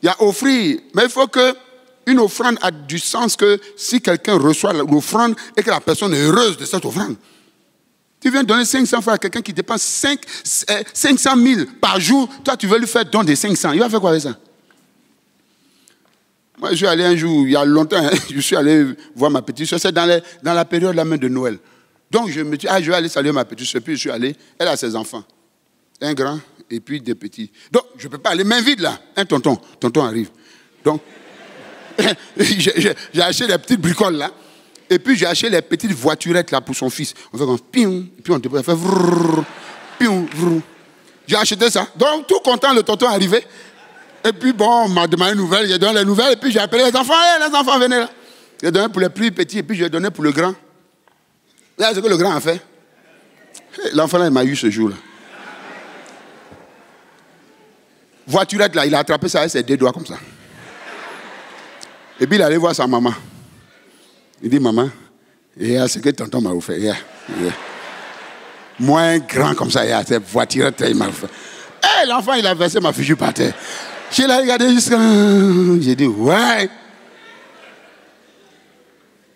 Il y a offrir. Mais il faut qu'une offrande ait du sens que si quelqu'un reçoit l'offrande et que la personne est heureuse de cette offrande. Tu viens donner 500 francs à quelqu'un qui dépense 500 000 par jour. Toi, tu veux lui faire don de 500. Il va faire quoi avec ça? Moi, je suis allé un jour, il y a longtemps, je suis allé voir ma petite soeur. C'est dans la période la main de Noël. Donc, je me dis, je vais aller saluer ma petite soeur. Puis, je suis allé. Elle a ses enfants. Un grand et puis des petits. Donc, je ne peux pas aller main vide là. Un tonton. Tonton arrive. Donc, j'ai acheté des petites bricoles là. Et puis, j'ai acheté les petites voiturettes là pour son fils. On fait comme piou. Et puis, on fait vrrr, piou, vrrr. J'ai acheté ça. Donc, tout content, le tonton est arrivé. Et puis, bon, on m'a demandé une nouvelle, j'ai donné les nouvelles, et puis j'ai appelé les enfants, les enfants, venez là. J'ai donné pour les plus petits, et puis j'ai donné pour le grand. Là, ce que le grand a fait. L'enfant là, il m'a eu ce jour-là. Voiturette là, il a attrapé ça avec ses deux doigts comme ça. Et puis il est allé voir sa maman. Il dit, maman, ce que tonton m'a offert. Moins grand comme ça, cette voiturette, il m'a offert. L'enfant, il a versé ma fichu par terre. Je l'ai regardé jusqu'à... J'ai dit, ouais.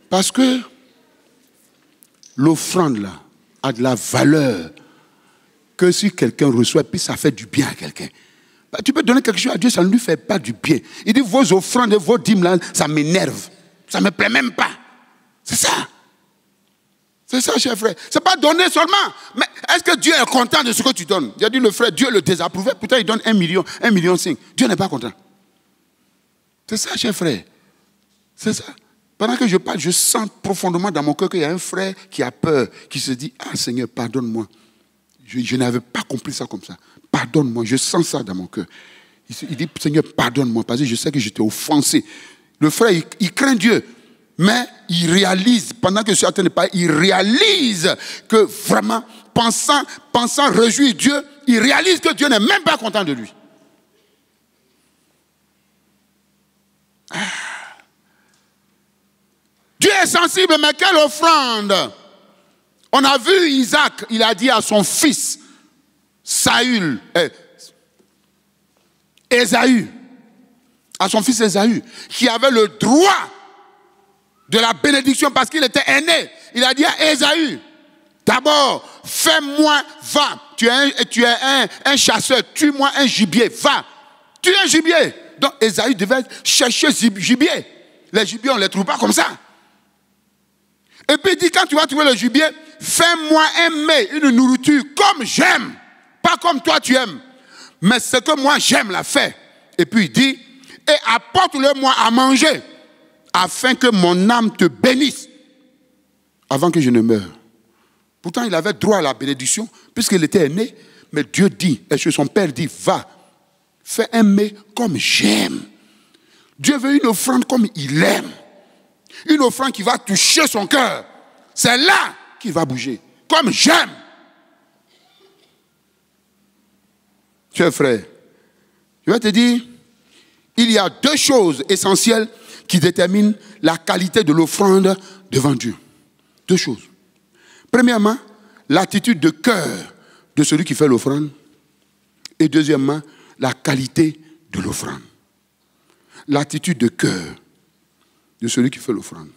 Parce que l'offrande, là, a de la valeur que si quelqu'un reçoit, puis ça fait du bien à quelqu'un. Tu peux donner quelque chose à Dieu, ça ne lui fait pas du bien. Il dit, vos offrandes et vos dîmes, là, ça m'énerve. Ça ne me plaît même pas. C'est ça. C'est ça, cher frère. Ce n'est pas donner seulement. Mais est-ce que Dieu est content de ce que tu donnes? J'ai dit, le frère, Dieu le désapprouvait. Pourtant, il donne 1 million, 1,5 million. Dieu n'est pas content. C'est ça, cher frère. C'est ça. Pendant que je parle, je sens profondément dans mon cœur qu'il y a un frère qui a peur, qui se dit, Seigneur, pardonne-moi. Je n'avais pas compris ça comme ça. Pardonne-moi. Je sens ça dans mon cœur. Il dit, Seigneur, pardonne-moi. Parce que je sais que je t'ai offensé. Le frère, il craint Dieu. Mais il réalise, pendant que je suis en train de parler, il réalise que vraiment, pensant réjouir Dieu, il réalise que Dieu n'est même pas content de lui. Dieu est sensible, mais quelle offrande! On a vu Isaac, il a dit à son fils, Ésaü, à son fils Ésaü, qui avait le droit de la bénédiction parce qu'il était aîné. Il a dit à Ésaü, d'abord, fais-moi, va, tu es un chasseur, tue-moi un gibier, va, tue un gibier. Donc Ésaü devait chercher gibier. Les gibiers, on ne les trouve pas comme ça. Et puis il dit, quand tu vas trouver le gibier, fais-moi un mets, une nourriture comme j'aime. Pas comme toi tu aimes. Mais ce que moi j'aime la faire. Et puis il dit, et apporte-le-moi à manger, afin que mon âme te bénisse, avant que je ne meure. Pourtant il avait droit à la bénédiction, puisqu'il était aîné. Mais Dieu dit, et son père dit, va, fais un mets comme j'aime. Dieu veut une offrande comme il aime. Une offrande qui va toucher son cœur. C'est là qu'il va bouger. Comme j'aime. Chers frères, je vais te dire, il y a deux choses essentielles qui déterminent la qualité de l'offrande devant Dieu. Deux choses. Premièrement, l'attitude de cœur de celui qui fait l'offrande. Et deuxièmement, la qualité de l'offrande. L'attitude de cœur de celui qui fait l'offrande.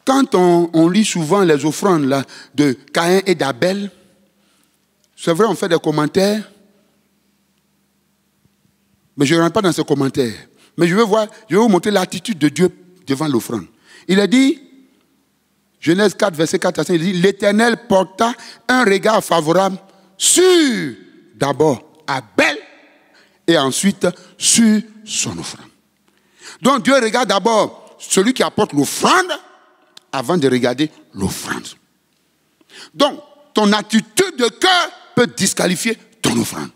Quand on lit souvent les offrandes là, de Caïn et d'Abel, c'est vrai, on fait des commentaires, mais je ne rentre pas dans ces commentaires. Mais je vais vous montrer l'attitude de Dieu devant l'offrande. Il a dit, Genèse 4, verset 4 à 5, il dit, l'Éternel porta un regard favorable sur d'abord Abel et ensuite sur son offrande. Donc Dieu regarde d'abord celui qui apporte l'offrande avant de regarder l'offrande. Donc ton attitude de cœur peut disqualifier ton offrande.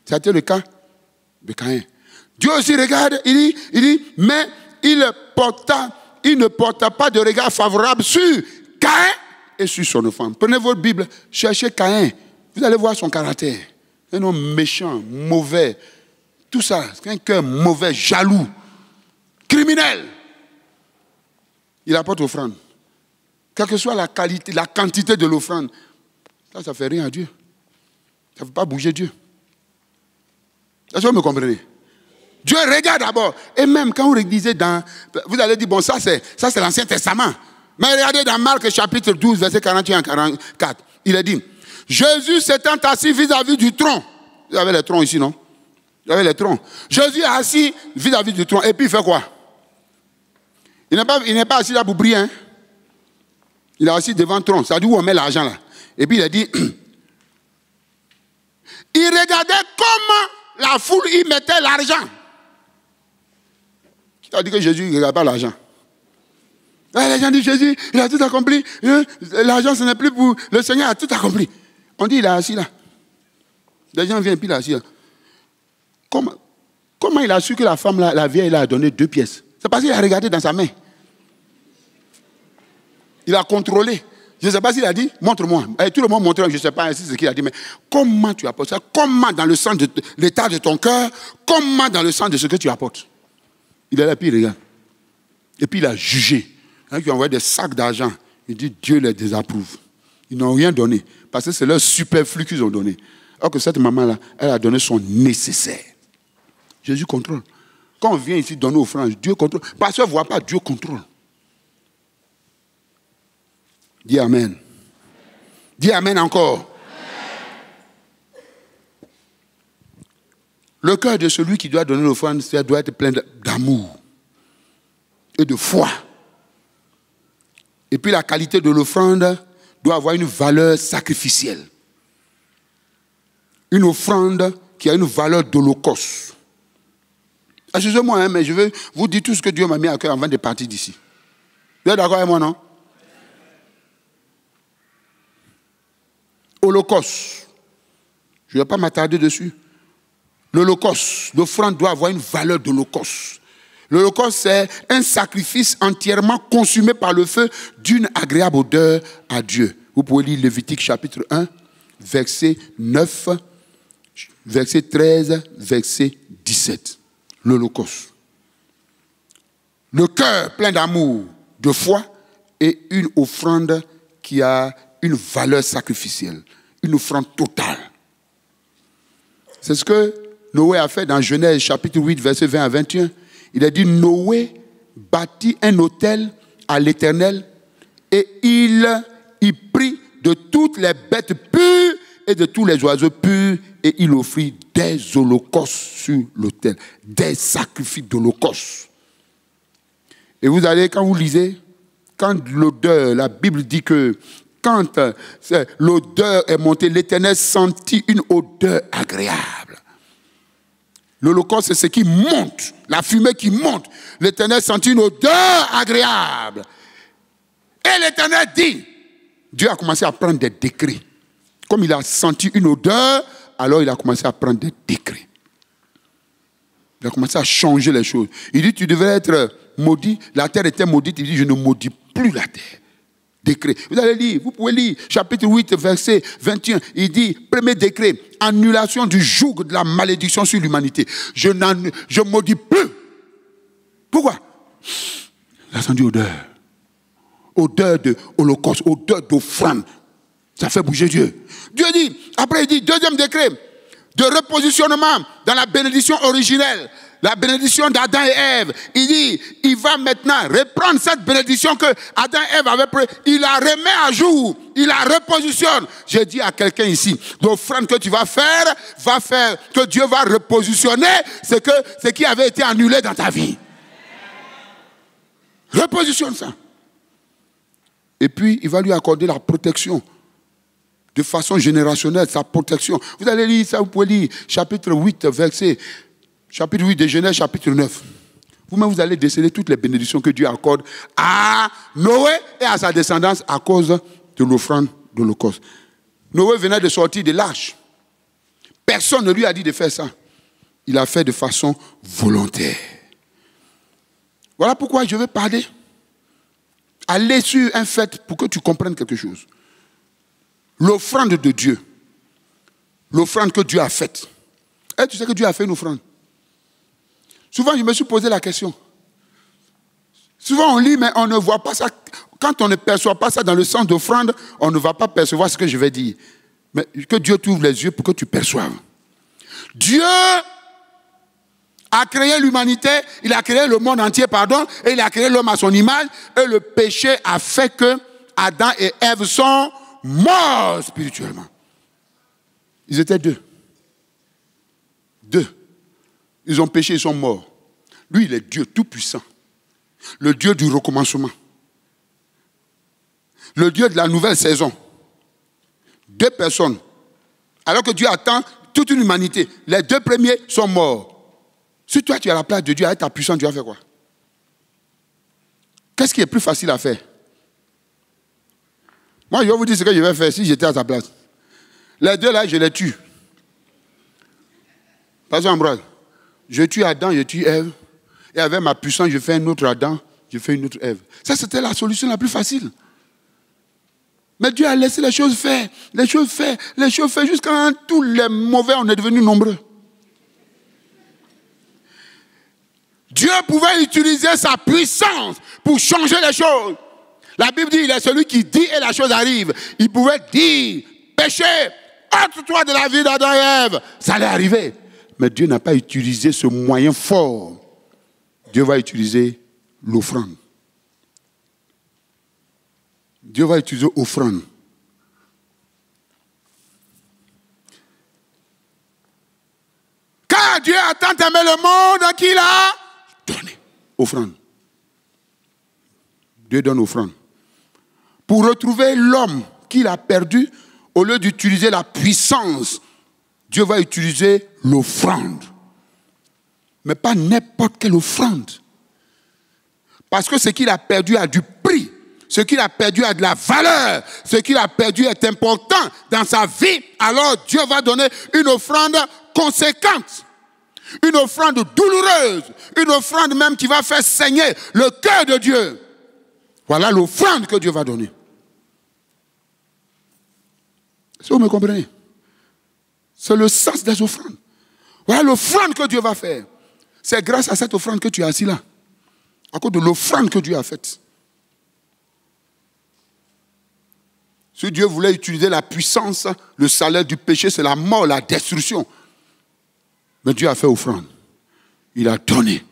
C'était le cas de Caïn. Dieu aussi regarde, il dit, mais il ne porta pas de regard favorable sur Caïn et sur son offrande. Prenez votre Bible, cherchez Caïn, vous allez voir son caractère. Un homme méchant, mauvais, tout ça, c'est un cœur mauvais, jaloux, criminel. Il apporte l'offrande. Quelle que soit la qualité, la quantité de l'offrande, ça ne fait rien à Dieu. Ça ne fait pas bouger Dieu. Est-ce que vous me comprenez? Dieu regarde d'abord. Et même quand vous lisez dans... Vous allez dire, bon, ça c'est l'Ancien Testament. Mais regardez dans Marc chapitre 12, verset 41 à 44. Il est dit, Jésus s'étant assis vis-à-vis du tronc. Vous avez les troncs ici, non? Vous avez les troncs. Jésus est assis vis-à-vis du tronc. Et puis il fait quoi? Il n'est pas assis là pour prier. Hein? Il est assis devant le tronc. Ça dit où on met l'argent là. Et puis il a dit, il regardait comment la foule y mettait l'argent. Qui a dit que Jésus ne regarde pas l'argent? Les gens disent, Jésus, il a tout accompli. L'argent, ce n'est plus pour... Le Seigneur a tout accompli. On dit, il est assis là. Les gens viennent, puis il est assis là. Comment il a su que la femme, la vieille, a donné 2 pièces? C'est parce qu'il a regardé dans sa main. Il a contrôlé. Je ne sais pas s'il a dit, montre-moi. Et tout le monde montre, je ne sais pas ainsi ce qu'il a dit, mais comment tu apportes ça? Comment dans le sens de l'état de ton cœur? Comment dans le sens de ce que tu apportes? Il est là, puis il regarde. Et puis il a jugé. Il a envoyé des sacs d'argent. Il dit, Dieu les désapprouve. Ils n'ont rien donné. Parce que c'est leur superflu qu'ils ont donné. Alors que cette maman-là, elle a donné son nécessaire. Jésus contrôle. Quand on vient ici donner offrande, Dieu contrôle. Parce qu'on ne voit pas, Dieu contrôle. Dis Amen. Dis Amen encore. Le cœur de celui qui doit donner l'offrande, ça doit être plein d'amour et de foi. Et puis la qualité de l'offrande doit avoir une valeur sacrificielle. Une offrande qui a une valeur d'holocauste. Excusez-moi, hein, mais je vais vous dire tout ce que Dieu m'a mis à cœur avant de partir d'ici. Vous êtes d'accord avec moi, non? Holocauste. Je ne vais pas m'attarder dessus. L'holocauste, l'offrande doit avoir une valeur d'holocauste. L'holocauste, c'est un sacrifice entièrement consumé par le feu d'une agréable odeur à Dieu. Vous pouvez lire Lévitique chapitre 1, verset 9, verset 13, verset 17. L'holocauste. Le cœur plein d'amour, de foi et une offrande qui a une valeur sacrificielle, une offrande totale. C'est ce que Noé a fait dans Genèse chapitre 8, versets 20 à 21. Il a dit, Noé bâtit un autel à l'Éternel et il y prit de toutes les bêtes pures et de tous les oiseaux purs et il offrit des holocaustes sur l'autel, des sacrifices d'holocaustes. Et vous allez, quand vous lisez, quand l'odeur, la Bible dit que quand l'odeur est montée, l'Éternel sentit une odeur agréable. L'holocauste, c'est ce qui monte, la fumée qui monte. L'Éternel sentit une odeur agréable. Et l'Éternel dit, Dieu a commencé à prendre des décrets. Comme il a senti une odeur, alors il a commencé à prendre des décrets. Il a commencé à changer les choses. Il dit, tu devrais être maudit. La terre était maudite. Il dit, je ne maudis plus la terre. Décret. Vous allez lire, vous pouvez lire, chapitre 8, verset 21. Il dit, premier décret, annulation du joug de la malédiction sur l'humanité. Je ne maudis plus. Pourquoi? Il a senti odeur. Odeur de holocauste, odeur d'offrande. Ça fait bouger Dieu. Dieu dit, après il dit, deuxième décret, de repositionnement dans la bénédiction originelle, la bénédiction d'Adam et Ève. Il dit, il va maintenant reprendre cette bénédiction que Adam et Ève avaient pris. Il la remet à jour, il la repositionne. J'ai dit à quelqu'un ici, l'offrande que tu vas faire, que Dieu va repositionner ce qui avait été annulé dans ta vie. Repositionne ça. Et puis, il va lui accorder la protection. De façon générationnelle, sa protection. Vous allez lire ça, vous pouvez lire chapitre 8, verset, chapitre 8 de Genèse, chapitre 9. Vous-même, vous allez déceler toutes les bénédictions que Dieu accorde à Noé et à sa descendance à cause de l'offrande de l'Holocauste. Noé venait de sortir de l'arche. Personne ne lui a dit de faire ça. Il a fait de façon volontaire. Voilà pourquoi je vais parler. Aller sur un fait pour que tu comprennes quelque chose. L'offrande de Dieu. L'offrande que Dieu a faite. Et tu sais que Dieu a fait une offrande. Souvent, je me suis posé la question. Souvent, on lit, mais on ne voit pas ça. Quand on ne perçoit pas ça dans le sens d'offrande, on ne va pas percevoir ce que je vais dire. Mais que Dieu t'ouvre les yeux pour que tu perçoives. Dieu a créé l'humanité, il a créé le monde entier, et il a créé l'homme à son image. Et le péché a fait que Adam et Ève sont morts spirituellement. Ils étaient deux. Ils ont péché, ils sont morts. Lui, il est Dieu tout-puissant. Le Dieu du recommencement. Le Dieu de la nouvelle saison. Deux personnes. Alors que Dieu attend toute une humanité. Les deux premiers sont morts. Si toi, tu es à la place de Dieu, avec ta puissance, tu vas faire quoi? Qu'est-ce qui est plus facile à faire? Moi, je vais vous dire ce que je vais faire si j'étais à ta place. Les deux là, je les tue. Pasteur Ambroise, je tue Adam, je tue Ève. Et avec ma puissance, je fais un autre Adam, je fais une autre Ève. Ça, c'était la solution la plus facile. Mais Dieu a laissé les choses faire. Les choses faire jusqu'à quand tous les mauvais, on est devenus nombreux. Dieu pouvait utiliser sa puissance pour changer les choses. La Bible dit, il est celui qui dit et la chose arrive. Il pouvait dire, péché, ôte-toi de la vie d'Adam et Ève. Ça allait arriver. Mais Dieu n'a pas utilisé ce moyen fort. Dieu va utiliser l'offrande. Dieu va utiliser l'offrande. Car Dieu a tant aimé le monde qu'il a donné. Offrande. Dieu donne offrande. Pour retrouver l'homme qu'il a perdu, au lieu d'utiliser la puissance, Dieu va utiliser l'offrande. Mais pas n'importe quelle offrande. Parce que ce qu'il a perdu a du prix. Ce qu'il a perdu a de la valeur. Ce qu'il a perdu est important dans sa vie. Alors Dieu va donner une offrande conséquente. Une offrande douloureuse. Une offrande même qui va faire saigner le cœur de Dieu. Voilà l'offrande que Dieu va donner. Est-ce que vous me comprenez? C'est le sens des offrandes. Voilà l'offrande que Dieu va faire. C'est grâce à cette offrande que tu es assis là. À cause de l'offrande que Dieu a faite. Si Dieu voulait utiliser la puissance, le salaire du péché, c'est la mort, la destruction. Mais Dieu a fait offrande. Il a donné.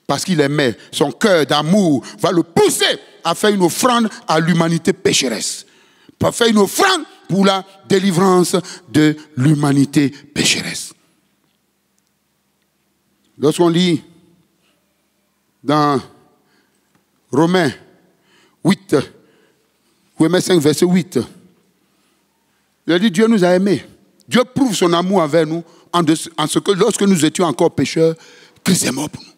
Parce qu'il aimait. Son cœur d'amour va le pousser à faire une offrande à l'humanité pécheresse. Pour faire une offrande pour la délivrance de l'humanité pécheresse. Lorsqu'on lit dans Romains 8, Romains 5, verset 8, il a dit Dieu nous a aimés. Dieu prouve son amour envers nous en ce que lorsque nous étions encore pécheurs, Christ est mort pour nous.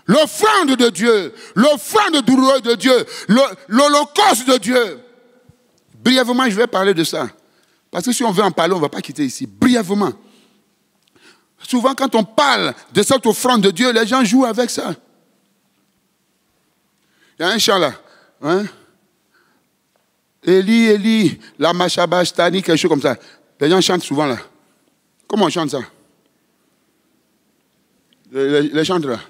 L'offrande de Dieu, l'offrande douloureuse de Dieu, l'holocauste de Dieu. Brièvement, je vais parler de ça. Parce que si on veut en parler, on ne va pas quitter ici. Brièvement. Souvent, quand on parle de cette offrande de Dieu, les gens jouent avec ça. Il y a un chant là. Hein? Eli, Eli, la machabash, tani, quelque chose comme ça. Les gens chantent souvent là. Comment on chante ça? Les chants là.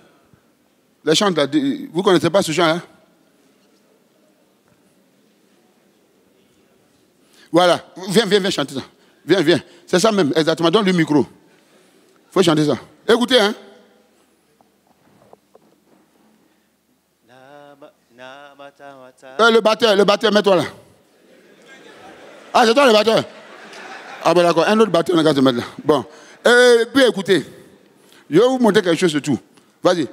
Les chants là. Vous ne connaissez pas ce chant là? Voilà. Viens chanter ça. Viens. C'est ça même, exactement. Donne le micro. Il faut chanter ça. Écoutez, hein. Le batteur, mets-toi là. Ah, c'est toi le batteur. Ah ben d'accord, un autre batteur, on va se mettre là. Bon. Puis écoutez, je vais vous montrer quelque chose de tout. Vas-y.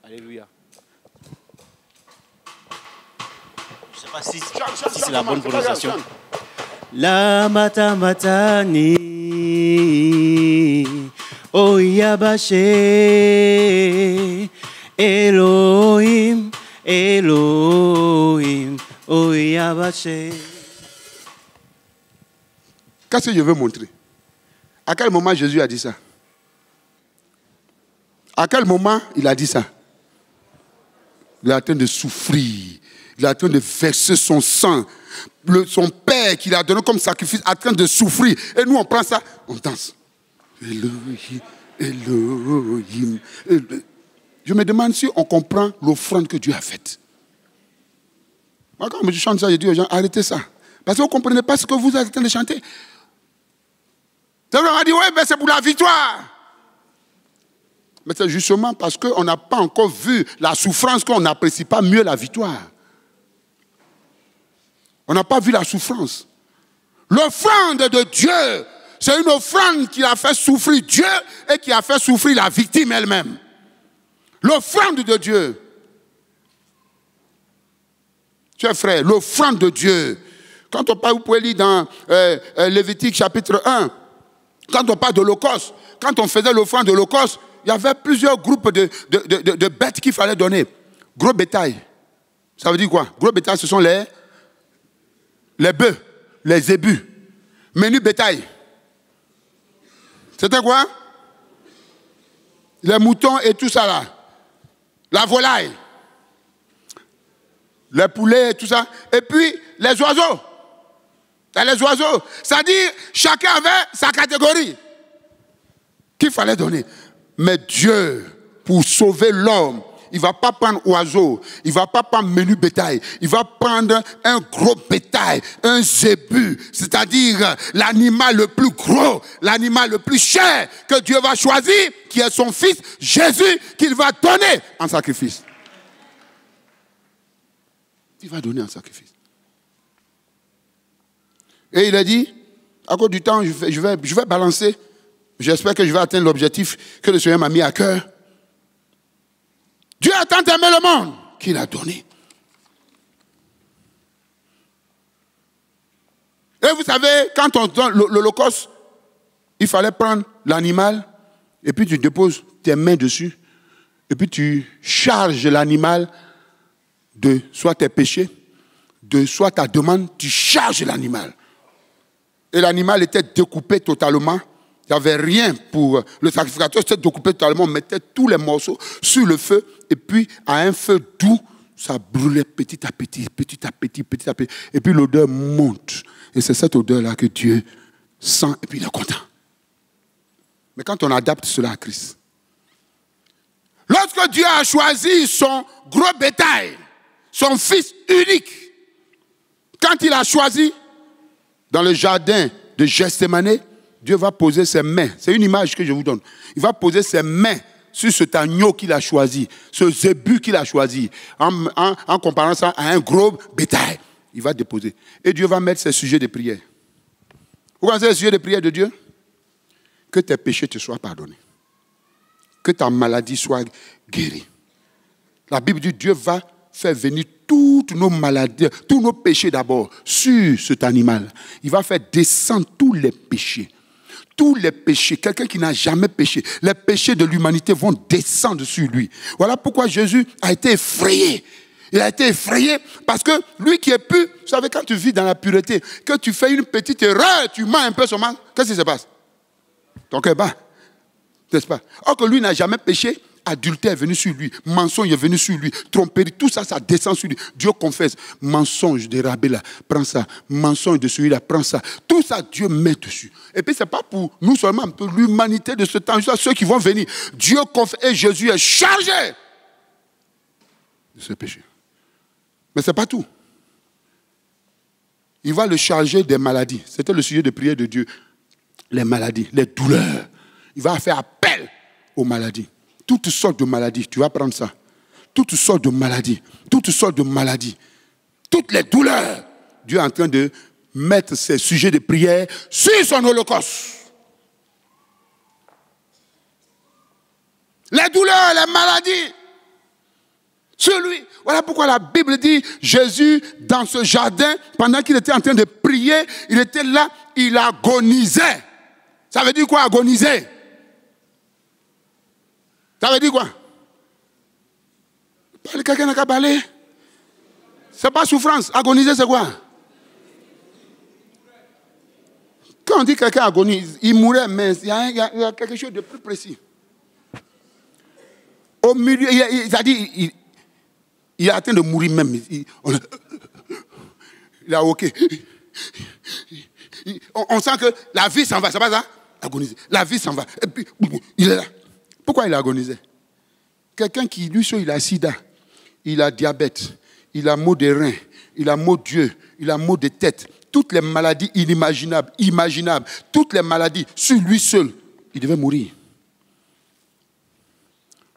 Alléluia. Je ne sais pas si c'est la bonne prononciation. La matamatani Oyabashe Elohim Elohim Oyabashe. Qu'est-ce que je veux montrer? À quel moment Jésus a dit ça? À quel moment il a dit ça? Il est en train de souffrir. Il est en train de verser son sang. Son Père qu'il a donné comme sacrifice en train de souffrir. Et nous, on prend ça, on danse. Elohim, Elohim, Elohim. Je me demande si on comprend l'offrande que Dieu a faite. Moi, quand je chante ça, je dis aux gens, arrêtez ça. Parce que vous ne comprenez pas ce que vous êtes en train de chanter. On a dit, oui, mais c'est pour la victoire. Mais c'est justement parce qu'on n'a pas encore vu la souffrance qu'on n'apprécie pas mieux la victoire. On n'a pas vu la souffrance. L'offrande de Dieu, c'est une offrande qui a fait souffrir Dieu et qui a fait souffrir la victime elle-même. L'offrande de Dieu. Chers frères, l'offrande de Dieu. Quand on parle, vous pouvez lire dans Lévitique chapitre 1, quand on parle de l'Holocauste, quand on faisait l'offrande de l'Holocauste, il y avait plusieurs groupes de bêtes qu'il fallait donner. Gros bétail. Ça veut dire quoi? Gros bétail, ce sont les bœufs, les zébus. Menu bétail. C'était quoi? Les moutons et tout ça là. La volaille. Les poulets et tout ça. Et puis, les oiseaux. Et les oiseaux. C'est-à-dire, chacun avait sa catégorie qu'il fallait donner. Mais Dieu, pour sauver l'homme, il ne va pas prendre oiseau, il ne va pas prendre menu bétail, il va prendre un gros bétail, un zébu, c'est-à-dire l'animal le plus gros, l'animal le plus cher que Dieu va choisir, qui est son fils Jésus, qu'il va donner en sacrifice. Il va donner en sacrifice. Et il a dit, à cause du temps, je vais balancer. J'espère que je vais atteindre l'objectif que le Seigneur m'a mis à cœur. Dieu a tant aimé le monde qu'il a donné. Et vous savez, quand on donne l'Holocauste, il fallait prendre l'animal et puis tu déposes tes mains dessus et puis tu charges l'animal de soit tes péchés, de soit ta demande, tu charges l'animal. Et l'animal était découpé totalement. Il n'y avait rien pour le sacrificateur, c'était découpé totalement, on mettait tous les morceaux sur le feu, et puis à un feu doux, ça brûlait petit à petit, petit à petit, petit à petit, et puis l'odeur monte. Et c'est cette odeur-là que Dieu sent, et puis il est content. Mais quand on adapte cela à Christ, lorsque Dieu a choisi son gros bétail, son fils unique, Quand il a choisi, dans le jardin de Gethsémane, Dieu va poser ses mains. C'est une image que je vous donne. Il va poser ses mains sur cet agneau qu'il a choisi, ce zébu qu'il a choisi, en comparant ça à un gros bétail. Il va déposer. Et Dieu va mettre ses sujets de prière. Vous connaissez les sujets de prière de Dieu? Que tes péchés te soient pardonnés. Que ta maladie soit guérie. La Bible dit Dieu va faire venir toutes nos maladies, tous nos péchés d'abord sur cet animal. Il va faire descendre tous les péchés. Tous les péchés, quelqu'un qui n'a jamais péché, les péchés de l'humanité vont descendre sur lui. Voilà pourquoi Jésus a été effrayé. Il a été effrayé parce que lui qui est pur, vous savez, quand tu vis dans la pureté, que tu fais une petite erreur, tu mens un peu seulement, qu'est-ce qui se passe? Ton cœur bat, n'est-ce pas? Or que lui n'a jamais péché, adultère est venu sur lui, mensonge est venu sur lui, tromperie, tout ça, ça descend sur lui. Dieu confesse, mensonge de Rabé là, prends ça, mensonge de celui-là, prends ça. Tout ça, Dieu met dessus. Et puis, ce n'est pas pour nous seulement, pour l'humanité de ce temps, juste ceux qui vont venir. Dieu confesse et Jésus est chargé de ce péché. Mais ce n'est pas tout. Il va le charger des maladies. C'était le sujet de prière de Dieu. Les maladies, les douleurs. Il va faire appel aux maladies. Toutes sortes de maladies, tu vas prendre ça. Toutes sortes de maladies. Toutes sortes de maladies. Toutes les douleurs. Dieu est en train de mettre ses sujets de prière sur son holocauste. Les douleurs, les maladies. Sur lui. Voilà pourquoi la Bible dit, Jésus, dans ce jardin, pendant qu'il était en train de prier, il était là, il agonisait. Ça veut dire quoi, agoniser? Ça veut dire quoi? Quelqu'un n'a qu'à parler. Ce n'est pas souffrance. Agoniser, c'est quoi? Quand on dit quelqu'un agonise, il mourait, mais il y a quelque chose de plus précis. Au milieu, il est en train de mourir même. Il a ok. On sent que la vie s'en va, c'est pas ça? Agoniser. La vie s'en va. Et puis, il est là. Pourquoi il a agonisé? Quelqu'un qui, lui, il a sida, il a diabète, il a maux des reins, il a maux d'yeux, il a maux de tête. Toutes les maladies inimaginables, imaginables, toutes les maladies sur lui seul, il devait mourir.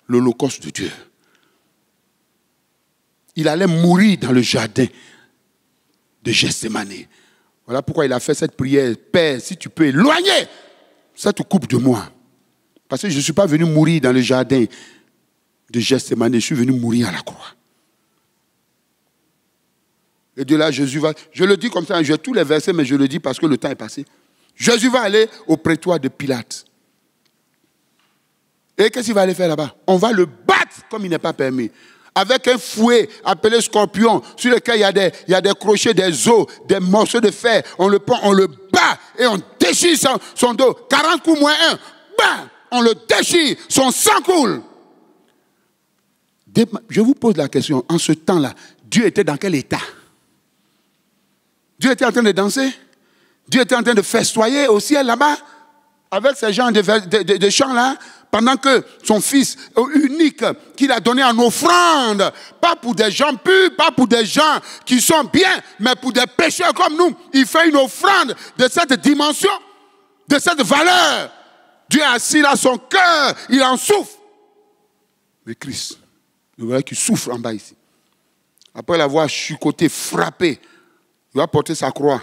L'holocauste de Dieu. Il allait mourir dans le jardin de Gethsémane. Voilà pourquoi il a fait cette prière. Père, si tu peux éloigner cette coupe de moi. Parce que je ne suis pas venu mourir dans le jardin de Gethsémane, je suis venu mourir à la croix. Et de là, Jésus va... Je le dis comme ça, j'ai tous les versets, mais je le dis parce que le temps est passé. Jésus va aller au prétoire de Pilate. Et qu'est-ce qu'il va aller faire là-bas? On va le battre comme il n'est pas permis. Avec un fouet appelé scorpion, sur lequel il y a des crochets, des os, des morceaux de fer. On le prend, on le bat et on déchire son dos. 40 coups moins 1, bam, on le déchire, son sang coule. Je vous pose la question, en ce temps-là, Dieu était dans quel état? Dieu était en train de danser? Dieu était en train de festoyer au ciel là-bas? Avec ces gens de chants-là? Pendant que son fils unique qu'il a donné en offrande, pas pour des gens purs, pas pour des gens qui sont bien, mais pour des pécheurs comme nous, il fait une offrande de cette dimension, de cette valeur. Dieu est assis là, son cœur, il en souffre. Mais Christ, vous voyez qu'il souffre en bas ici. Après l'avoir chicoté, frappé, il va porter sa croix.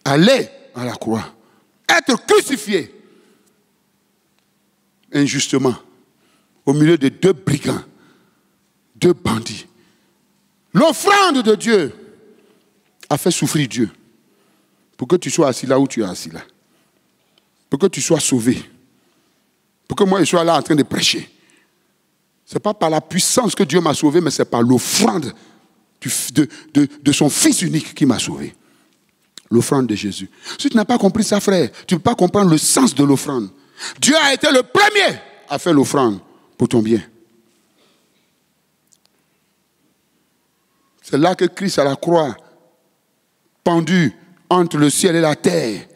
Aller à la croix. Être crucifié. Injustement, au milieu de 2 brigands, 2 bandits. L'offrande de Dieu a fait souffrir Dieu pour que tu sois assis là où tu es assis là. Pour que tu sois sauvé. Pour que moi je sois là en train de prêcher. Ce n'est pas par la puissance que Dieu m'a sauvé, mais c'est par l'offrande de son Fils unique qui m'a sauvé. L'offrande de Jésus. Si tu n'as pas compris ça, frère, tu ne peux pas comprendre le sens de l'offrande. Dieu a été le premier à faire l'offrande pour ton bien. C'est là que Christ à la croix, pendu entre le ciel et la terre,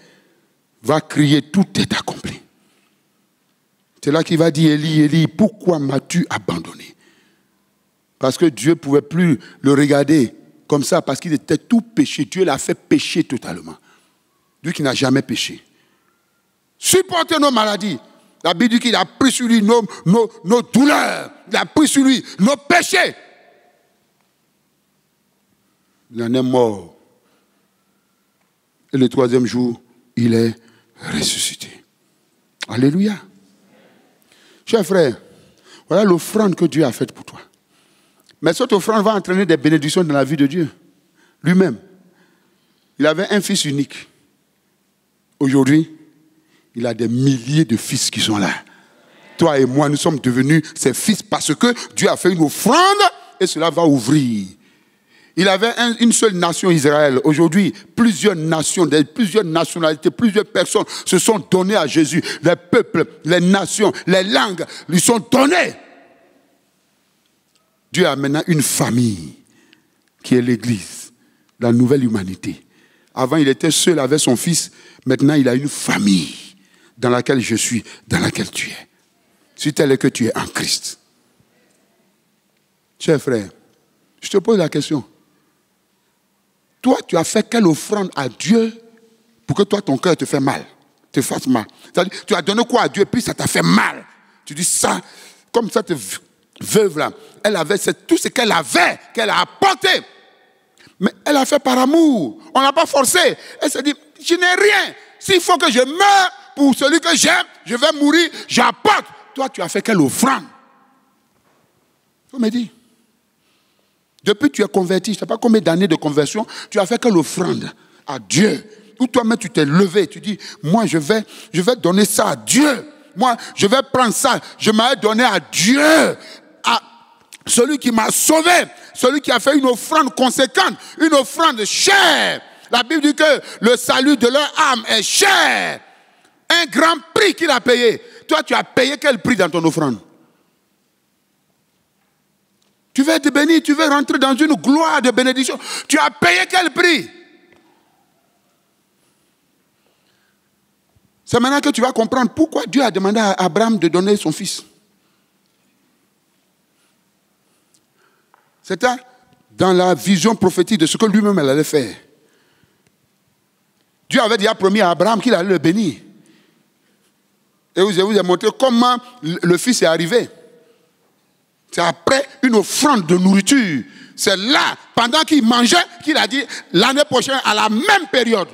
va crier, tout est accompli. C'est là qu'il va dire, Élie, Élie, pourquoi m'as-tu abandonné? Parce que Dieu ne pouvait plus le regarder comme ça parce qu'il était tout péché. Dieu l'a fait pécher totalement. Lui qui n'a jamais péché. Supporter nos maladies. La Bible dit qu'il a pris sur lui nos douleurs. Il a pris sur lui nos péchés. Il en est mort. Et le troisième jour, il est ressuscité. Alléluia. Chers frères, voilà l'offrande que Dieu a faite pour toi. Mais cette offrande va entraîner des bénédictions dans la vie de Dieu. Lui-même. Il avait un fils unique. Aujourd'hui, il a des milliers de fils qui sont là. Toi et moi, nous sommes devenus ses fils parce que Dieu a fait une offrande et cela va ouvrir. Il avait une seule nation, Israël. Aujourd'hui, plusieurs nations, plusieurs nationalités, plusieurs personnes se sont données à Jésus. Les peuples, les nations, les langues lui sont données. Dieu a maintenant une famille qui est l'Église, la nouvelle humanité. Avant, il était seul avec son fils. Maintenant, il a une famille dans laquelle je suis, dans laquelle tu es. Si tel est que tu es en Christ. Chers frères, je te pose la question. Toi, tu as fait quelle offrande à Dieu pour que toi, ton cœur te fasse mal, te fasse mal. C'est-à-dire, tu as donné quoi à Dieu, puis ça t'a fait mal. Tu dis ça, comme cette veuve-là, elle avait tout ce qu'elle avait, qu'elle a apporté. Mais elle a fait par amour. On ne l'a pas forcé. Elle s'est dit, je n'ai rien. S'il faut que je meure pour celui que j'aime, je vais mourir, j'apporte. Toi, tu as fait quelle offrande? Vous me dites. Depuis que tu es converti, je ne sais pas combien d'années de conversion, tu as fait quelle offrande à Dieu? Ou toi-même tu t'es levé, tu dis, moi je vais donner ça à Dieu. Moi je vais prendre ça, je m'ai donné à Dieu, à celui qui m'a sauvé, celui qui a fait une offrande conséquente, une offrande chère. La Bible dit que le salut de leur âme est cher. Un grand prix qu'il a payé. Toi tu as payé quel prix dans ton offrande? Tu veux être béni, tu veux rentrer dans une gloire de bénédiction. Tu as payé quel prix? C'est maintenant que tu vas comprendre pourquoi Dieu a demandé à Abraham de donner son fils. C'était dans la vision prophétique de ce que lui-même allait faire. Dieu avait déjà promis à Abraham qu'il allait le bénir. Et je vous ai montré comment le fils est arrivé. C'est après une offrande de nourriture. C'est là, pendant qu'il mangeait, qu'il a dit, l'année prochaine, à la même période,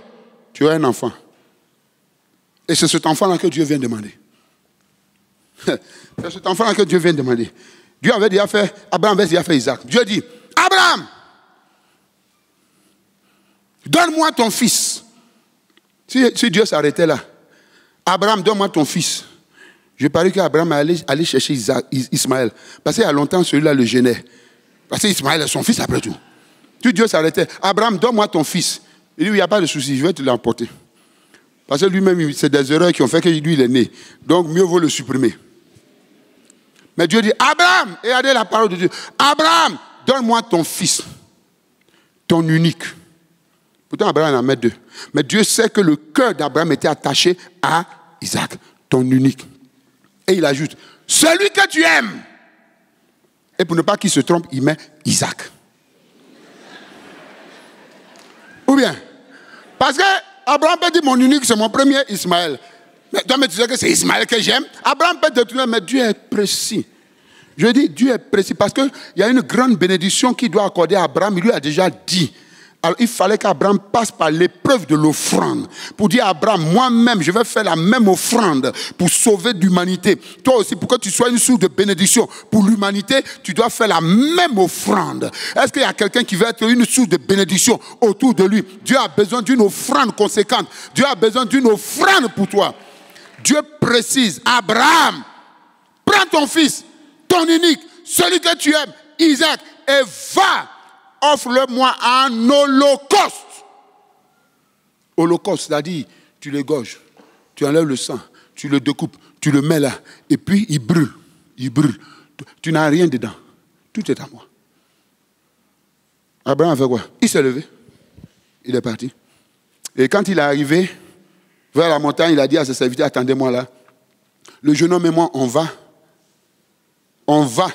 tu auras un enfant. Et c'est cet enfant-là que Dieu vient demander. C'est cet enfant-là que Dieu vient demander. Dieu avait déjà fait, Abraham avait déjà fait Isaac. Dieu dit, Abraham, donne-moi ton fils. Si Dieu s'arrêtait là, Abraham, donne-moi ton fils. Je parie qu'Abraham allait chercher Ismaël. Parce qu'il y a longtemps, celui-là le gênait. Parce qu'Ismaël est son fils après tout. Si Dieu s'arrêtait, Abraham, donne-moi ton fils. Il dit, il n'y a pas de souci, je vais te l'emporter. Parce que lui-même, c'est des erreurs qui ont fait que lui, il est né. Donc, mieux vaut le supprimer. Mais Dieu dit, Abraham, et regardez la parole de Dieu. Abraham, donne-moi ton fils, ton unique. Pourtant, Abraham en met deux. Mais Dieu sait que le cœur d'Abraham était attaché à Isaac, ton unique. Et il ajoute, celui que tu aimes. Et pour ne pas qu'il se trompe, il met Isaac. Ou bien, parce que Abraham peut dire, mon unique, c'est mon premier Ismaël. Mais toi, tu sais que c'est Ismaël que j'aime. Abraham peut détourner, mais Dieu est précis. Je dis, Dieu est précis parce qu'il y a une grande bénédiction qu'il doit accorder à Abraham. Il lui a déjà dit. Alors, il fallait qu'Abraham passe par l'épreuve de l'offrande. Pour dire à Abraham, moi-même, je vais faire la même offrande pour sauver l'humanité. Toi aussi, pour que tu sois une source de bénédiction pour l'humanité, tu dois faire la même offrande. Est-ce qu'il y a quelqu'un qui veut être une source de bénédiction autour de lui? Dieu a besoin d'une offrande conséquente. Dieu a besoin d'une offrande pour toi. Dieu précise, Abraham, prends ton fils, ton unique, celui que tu aimes, Isaac, et va. Offre-le-moi en holocauste. Holocauste, c'est-à-dire, tu l'égorges, tu enlèves le sang, tu le découpes, tu le mets là, et puis il brûle. Il brûle. Tu n'as rien dedans. Tout est à moi. Abraham a fait quoi? Il s'est levé. Il est parti. Et quand il est arrivé vers la montagne, il a dit à ses serviteurs, attendez-moi là. Le jeune homme et moi, on va. On va.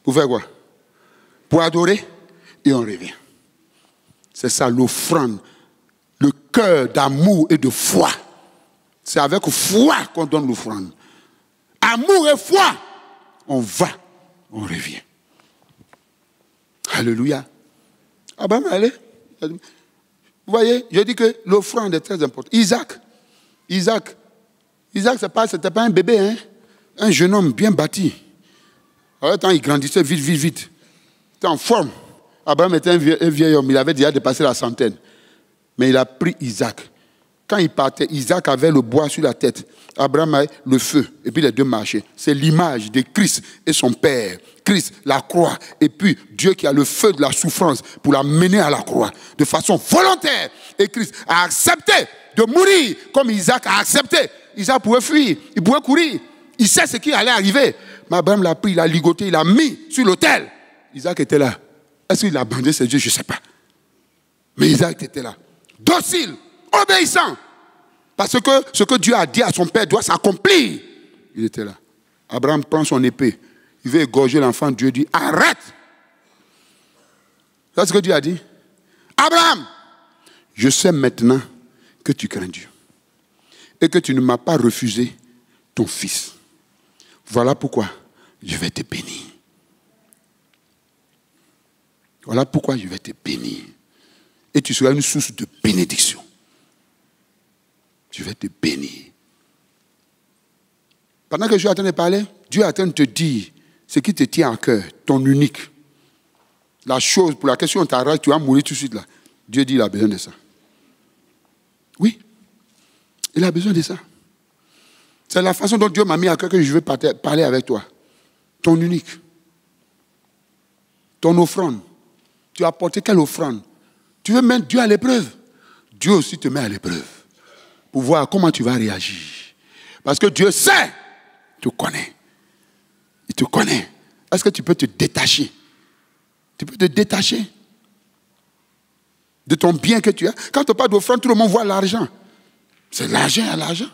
Pour faire quoi? Pour adorer. Et on revient. C'est ça l'offrande. Le cœur d'amour et de foi. C'est avec foi qu'on donne l'offrande. Amour et foi. On va, on revient. Alléluia. Abraham, allez. Vous voyez, je dis que l'offrande est très importante. Isaac, c'était pas un bébé, hein? Un jeune homme bien bâti. En même temps, il grandissait vite. Il était en forme. Abraham était un vieil homme, il avait déjà dépassé la centaine. Mais il a pris Isaac. Quand il partait, Isaac avait le bois sur la tête. Abraham avait le feu. Et puis les deux marchaient. C'est l'image de Christ et son Père. Christ, la croix. Et puis Dieu qui a le feu de la souffrance pour la mener à la croix. De façon volontaire. Et Christ a accepté de mourir comme Isaac a accepté. Isaac pouvait fuir. Il pouvait courir. Il sait ce qui allait arriver. Mais Abraham l'a pris, il l'a ligoté, il l'a mis sur l'autel. Isaac était là. Est-ce qu'il a abandonné ses dieux? Je ne sais pas. Mais Isaac était là. Docile, obéissant. Parce que ce que Dieu a dit à son père doit s'accomplir. Il était là. Abraham prend son épée. Il veut égorger l'enfant. Dieu dit, arrête. C'est ce que Dieu a dit. Abraham, je sais maintenant que tu crains Dieu. Et que tu ne m'as pas refusé ton fils. Voilà pourquoi je vais te bénir. Voilà pourquoi je vais te bénir. Et tu seras une source de bénédiction. Je vais te bénir. Pendant que je suis en train de parler, Dieu est en train de te dire ce qui te tient à cœur, ton unique. La chose pour laquelle si on t'arrête, tu vas mourir tout de suite là. Dieu dit qu'il a besoin de ça. Oui, il a besoin de ça. C'est la façon dont Dieu m'a mis à cœur que je veux parler avec toi. Ton unique. Ton offrande. Tu as apporté quelle offrande? Tu veux mettre Dieu à l'épreuve? Dieu aussi te met à l'épreuve. Pour voir comment tu vas réagir. Parce que Dieu sait. Il te connaît. Il te connaît. Est-ce que tu peux te détacher? Tu peux te détacher de ton bien que tu as. Quand tu n'as pas d'offrande, tout le monde voit l'argent. C'est l'argent, il y a l'argent.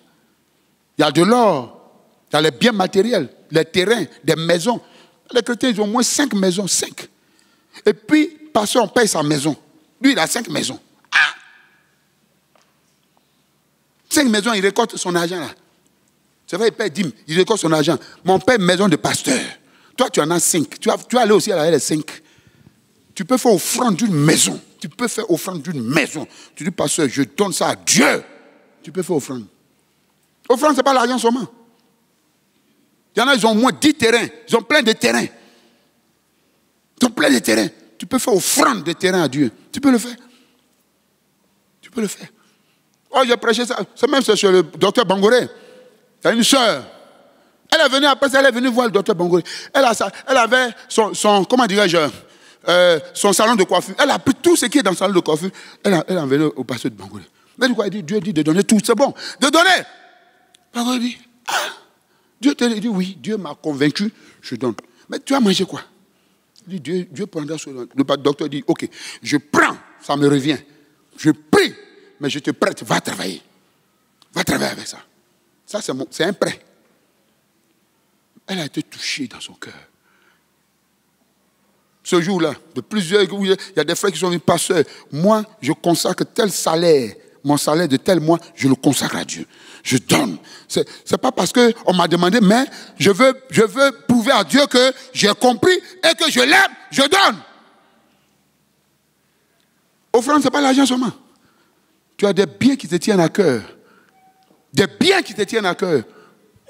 Il y a de l'or. Il y a les biens matériels, les terrains, des maisons. Les chrétiens, ils ont au moins 5 maisons. 5. Et puis, pasteur, on paye sa maison. Lui, il a 5 maisons. 5 maisons, il récolte son argent là. C'est vrai, il paye 10, il récolte son argent. Mais on paye maison de pasteur. Toi, tu en as 5. Tu vas aller aussi à les 5. Tu peux faire offrande d'une maison. Tu peux faire offrande d'une maison. Tu dis, pasteur, je donne ça à Dieu. Tu peux faire offrande. Offrande, ce n'est pas l'argent seulement. Il y en a, ils ont au moins 10 terrains. Ils ont plein de terrains. Ils ont plein de terrains. Tu peux faire offrande de terrain à Dieu. Tu peux le faire. Tu peux le faire. Oh, j'ai prêché ça. C'est même sur le docteur Bangoré. C'est une soeur. Elle est venue après ça, elle est venue voir le docteur Bangoré. Elle avait son comment dirais-je, son salon de coiffure. Elle a pris tout ce qui est dans le salon de coiffure. Elle est venue au pasteur de Bangoré. Mais du coup, Dieu dit de donner tout. C'est bon. De donner. Bangoré dit, Dieu te dit oui. Dieu m'a convaincu. Je donne. Mais tu as mangé quoi? Il dit, Dieu prendra sur le docteur dit, ok, je prends, ça me revient. Je prie, mais je te prête, va travailler. Va travailler avec ça. Ça, c'est un prêt. Elle a été touchée dans son cœur. Ce jour-là, de plusieurs, il y a des frères qui sont venus, pasteur, moi, je consacre tel salaire, mon salaire de tel mois, je le consacre à Dieu. Je donne. C'est pas parce qu'on m'a demandé, mais je veux prouver à Dieu que j'ai compris et que je l'aime, je donne. Offrande, ce n'est pas l'argent seulement. Tu as des biens qui te tiennent à cœur. Des biens qui te tiennent à cœur.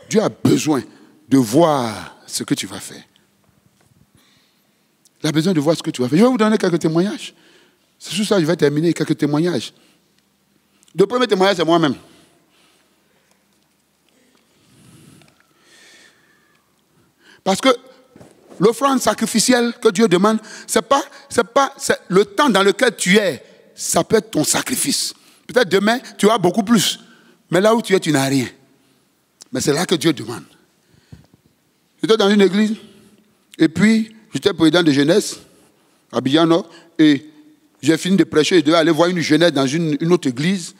Dieu a besoin de voir ce que tu vas faire. Il a besoin de voir ce que tu vas faire. Je vais vous donner quelques témoignages. C'est sur ça que je vais terminer, quelques témoignages. Le premier témoignage, c'est moi-même. Parce que l'offrande sacrificielle que Dieu demande, c'est le temps dans lequel tu es, ça peut être ton sacrifice. Peut-être demain, tu as beaucoup plus. Mais là où tu es, tu n'as rien. Mais c'est là que Dieu demande. J'étais dans une église, et puis j'étais président de jeunesse, à Abidjan, et j'ai fini de prêcher, je devais aller voir une jeunesse dans une autre église.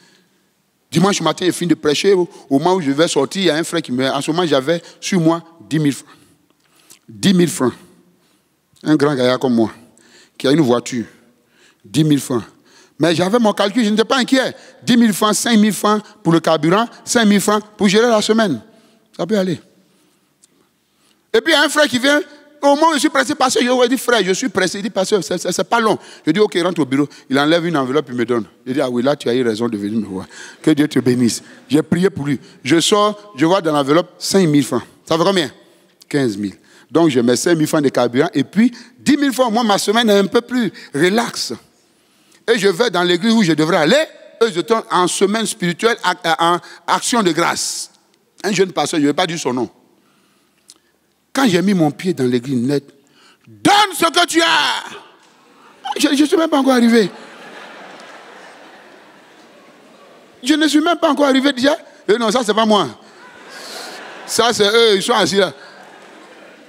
Dimanche matin, j'ai fini de prêcher, au moment où je vais sortir, il y a un frère qui me... En ce moment, j'avais sur moi 10 000 francs. 10 000 francs. Un grand gaillard comme moi, qui a une voiture. 10 000 francs. Mais j'avais mon calcul, je n'étais pas inquiet. 10 000 francs, 5 000 francs pour le carburant, 5 000 francs pour gérer la semaine. Ça peut aller. Et puis il y a un frère qui vient, au moment où je suis pressé, pasteur, je lui ai dit, frère, je suis pressé. Il dit, pasteur, c'est pas long. Je dis, ok, rentre au bureau. Il enlève une enveloppe, il me donne. Je dis, ah oui, là, tu as eu raison de venir me voir. Que Dieu te bénisse. J'ai prié pour lui. Je sors, je vois dans l'enveloppe 5 000 francs. Ça fait combien? 15 000. Donc je mets 5 000 francs de carburant et puis 10 000 francs. Moi, ma semaine est un peu plus relaxe. Et je vais dans l'église où je devrais aller. Eux, je tourne en semaine spirituelle, en action de grâce. Un jeune pasteur, je ne vais pas dire son nom. Quand j'ai mis mon pied dans l'église nette, donne ce que tu as. Je ne suis même pas encore arrivé. Je ne suis même pas encore arrivé déjà. Et non, ça, c'est pas moi. Ça, c'est eux, ils sont assis là.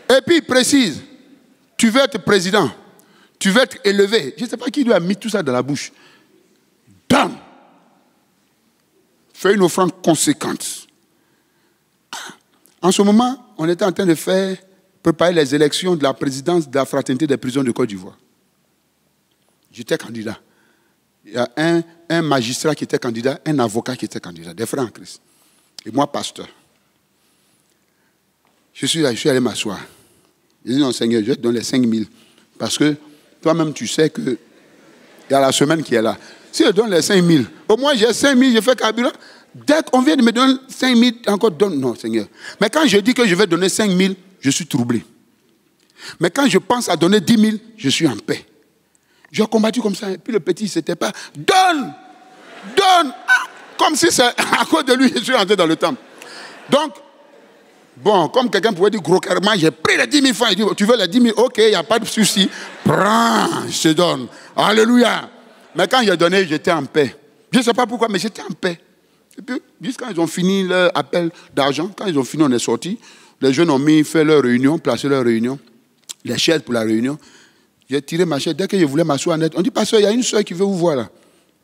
Et puis, il précise, tu veux être président, tu veux être élevé. Je ne sais pas qui lui a mis tout ça dans la bouche. Donne. Fais une offrande conséquente. En ce moment, on était en train de préparer les élections de la présidence de la fraternité des prisons de Côte d'Ivoire. J'étais candidat. Il y a un magistrat qui était candidat, un avocat qui était candidat, des frères en Christ. Et moi, pasteur. Je suis allé m'asseoir. J'ai dit, non, Seigneur, je vais te donner les 5 000. Parce que toi-même, tu sais qu'il y a la semaine qui est là. Si je donne les 5 000, au moins j'ai 5 000, je fais carburant. Dès qu'on vient de me donner 5 000, encore donne. Non, Seigneur. Mais quand je dis que je vais donner 5 000, je suis troublé. Mais quand je pense à donner 10 000, je suis en paix. J'ai combattu comme ça. Et puis le petit, c'était pas, donne, donne. Comme si c'est à cause de lui, je suis rentré dans le temple. Donc, bon, comme quelqu'un pouvait dire gros carrément, j'ai pris les 10 000 francs. Il dit, tu veux les 10 000? Ok, il n'y a pas de souci. Prends, je te donne. Alléluia. Mais quand j'ai donné, j'étais en paix. Je ne sais pas pourquoi, mais j'étais en paix. Et puis, juste quand ils ont fini leur appel d'argent, quand ils ont fini, on est sortis. Les jeunes ont fait leur réunion, placé leur réunion, les chaises pour la réunion. J'ai tiré ma chaise. Dès que je voulais m'asseoir net, on dit, pasteur, il y a une soeur qui veut vous voir là.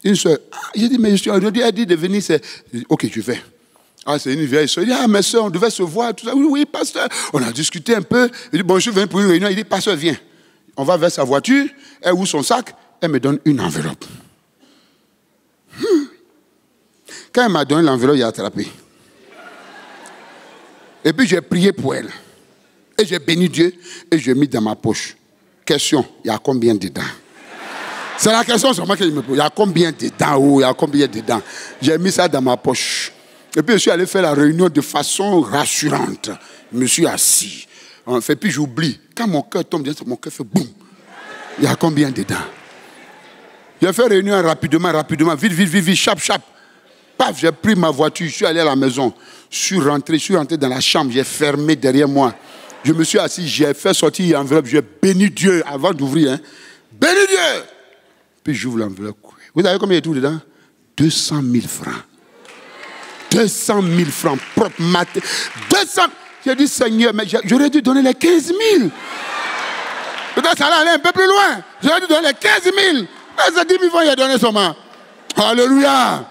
Une soeur. Ah, j'ai dit, mais je suis en elle dit de venir. Ok, je vais. Ah, c'est une vieille soeur. Il dit, ah, mes soeurs, on devait se voir. Tout ça. Oui, oui, pasteur. On a discuté un peu. Il dit, bon, je suis venu pour une réunion. Il dit, pasteur, viens. On va vers sa voiture. Elle ouvre son sac. Elle me donne une enveloppe. Quand elle m'a donné l'enveloppe, il a attrapé. Et puis j'ai prié pour elle. Et j'ai béni Dieu et je l'ai mis dans ma poche. Question, il y a combien dedans? C'est la question seulement que je me pose. Il y a combien dedans? Oh, il y a combien dedans? J'ai mis ça dans ma poche. Et puis je suis allé faire la réunion de façon rassurante. Je me suis assis. Et puis j'oublie. Quand mon cœur tombe, mon cœur fait boum. Il y a combien dedans? J'ai fait réunion rapidement, vite, chap. Paf, j'ai pris ma voiture, je suis allé à la maison. Je suis rentré dans la chambre, j'ai fermé derrière moi. Je me suis assis, j'ai fait sortir l'enveloppe, j'ai béni Dieu avant d'ouvrir. Hein. Béni Dieu! Puis j'ouvre l'enveloppe. Vous savez combien il y a tout dedans? 200 000 francs. 200 000 francs propres matés. 200 000. J'ai dit, Seigneur, mais j'aurais dû donner les 15 000. Peut-être ça allait aller un peu plus loin. J'aurais dû donner les 15 000. Mais ces 10 000 francs, il a donné seulement. Alléluia!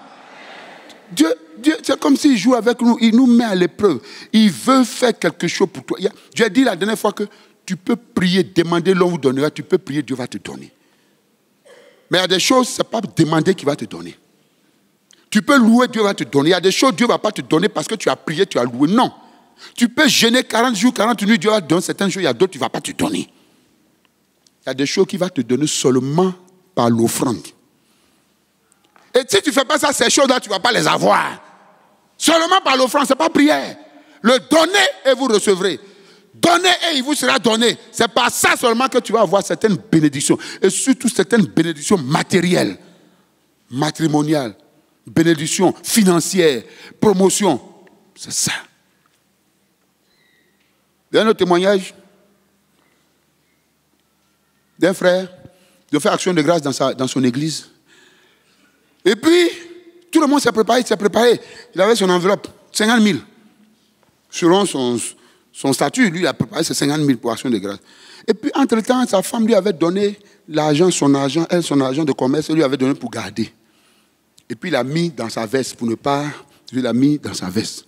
Dieu, c'est comme s'il joue avec nous, il nous met à l'épreuve. Il veut faire quelque chose pour toi. J'ai dit la dernière fois que tu peux prier, demander, l'on vous donnera, tu peux prier, Dieu va te donner. Mais il y a des choses, ce n'est pas demander qu'il va te donner. Tu peux louer, Dieu va te donner. Il y a des choses, Dieu ne va pas te donner parce que tu as prié, tu as loué. Non. Tu peux jeûner 40 jours, 40 nuits, Dieu va te donner certaines choses, il y a d'autres, tu ne va pas te donner. Il y a des choses qu'il va te donner seulement par l'offrande. Et si tu ne fais pas ça, ces choses-là, tu ne vas pas les avoir. Seulement par l'offrande, ce n'est pas prière. Le donner et vous recevrez. Donnez et il vous sera donné. C'est par ça seulement que tu vas avoir certaines bénédictions. Et surtout certaines bénédictions matérielles, matrimoniales, bénédictions financières, promotion. C'est ça. Il y a un autre témoignage d'un frère de faire action de grâce dans son église. Et puis, tout le monde s'est préparé, Il avait son enveloppe, 50 000. Selon son statut, lui, il a préparé ses 50 000 pour action de grâce. Et puis, entre-temps, sa femme lui avait donné l'argent, son argent de commerce, elle lui avait donné pour garder. Et puis, il l'a mis dans sa veste pour ne pas... Il l'a mis dans sa veste.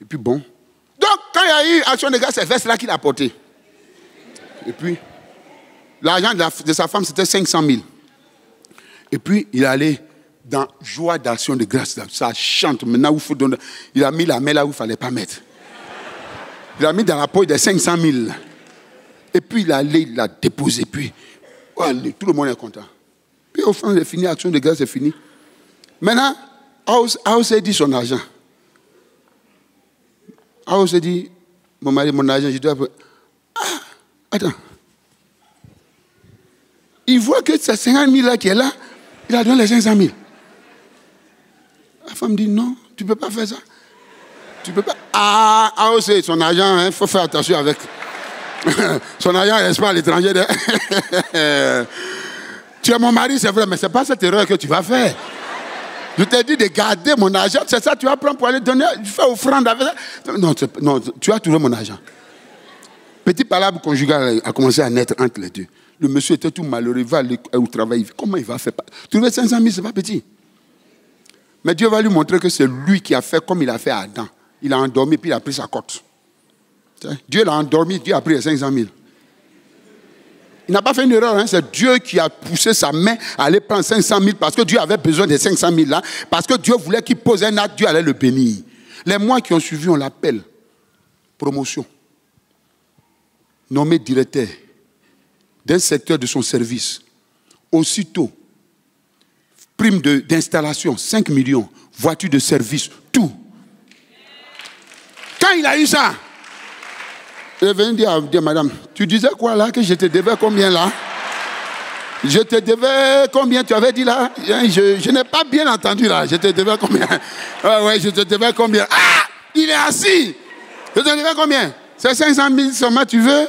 Et puis, bon. Donc, quand il y a eu action de grâce, c'est veste-là qu'il a porté. Et puis, l'argent de sa femme, c'était 500 000. Et puis, il est allé dans joie d'action de grâce. Ça chante. Maintenant, où il faut donner. Il a mis la main là où il ne fallait pas mettre. Il a mis dans la poche des 500 000. Et puis, il est allé, il l'a déposé. Puis, tout le monde est content. Puis, offrande est fini, action de grâce est fini. Maintenant, Aos a dit son argent. Aos a dit, mon mari, mon argent, je dois... Ah, attends. Il voit que c'est 50 000 là qui est là. Il a donné les 500 000. La femme dit, non, tu ne peux pas faire ça. Tu ne peux pas. Ah, c'est son argent, il faut faire attention avec. Son argent, n'est-ce pas, à l'étranger. Tu es mon mari, c'est vrai, mais ce n'est pas cette erreur que tu vas faire. Je t'ai dit de garder mon argent, c'est ça, tu vas prendre pour aller donner, faire offrande avec ça. Non, tu as trouvé mon argent. Petit palabre conjugal a commencé à naître entre les deux. Le monsieur était tout malheureux, il va aller au travail. Comment il va faire? Trouver 500 000, ce n'est pas petit. Mais Dieu va lui montrer que c'est lui qui a fait comme il a fait à Adam. Il a endormi, puis il a pris sa cote. Dieu l'a endormi, Dieu a pris les 500 000. Il n'a pas fait une erreur, hein? C'est Dieu qui a poussé sa main à aller prendre 500 000 parce que Dieu avait besoin des 500 000 là, parce que Dieu voulait qu'il pose un acte, Dieu allait le bénir. Les mois qui ont suivi, on l'appelle promotion. Nommé directeur d'un secteur de son service. Aussitôt, prime d'installation, 5 millions, voiture de service, tout. Quand il a eu ça, il est venu dire, madame, tu disais quoi là, que je te devais combien là? Je te devais combien, tu avais dit là? Je n'ai pas bien entendu là, je te devais combien? Ouais, je te devais combien? Ah, il est assis. Je te devais combien? C'est 500 000 seulement, tu veux?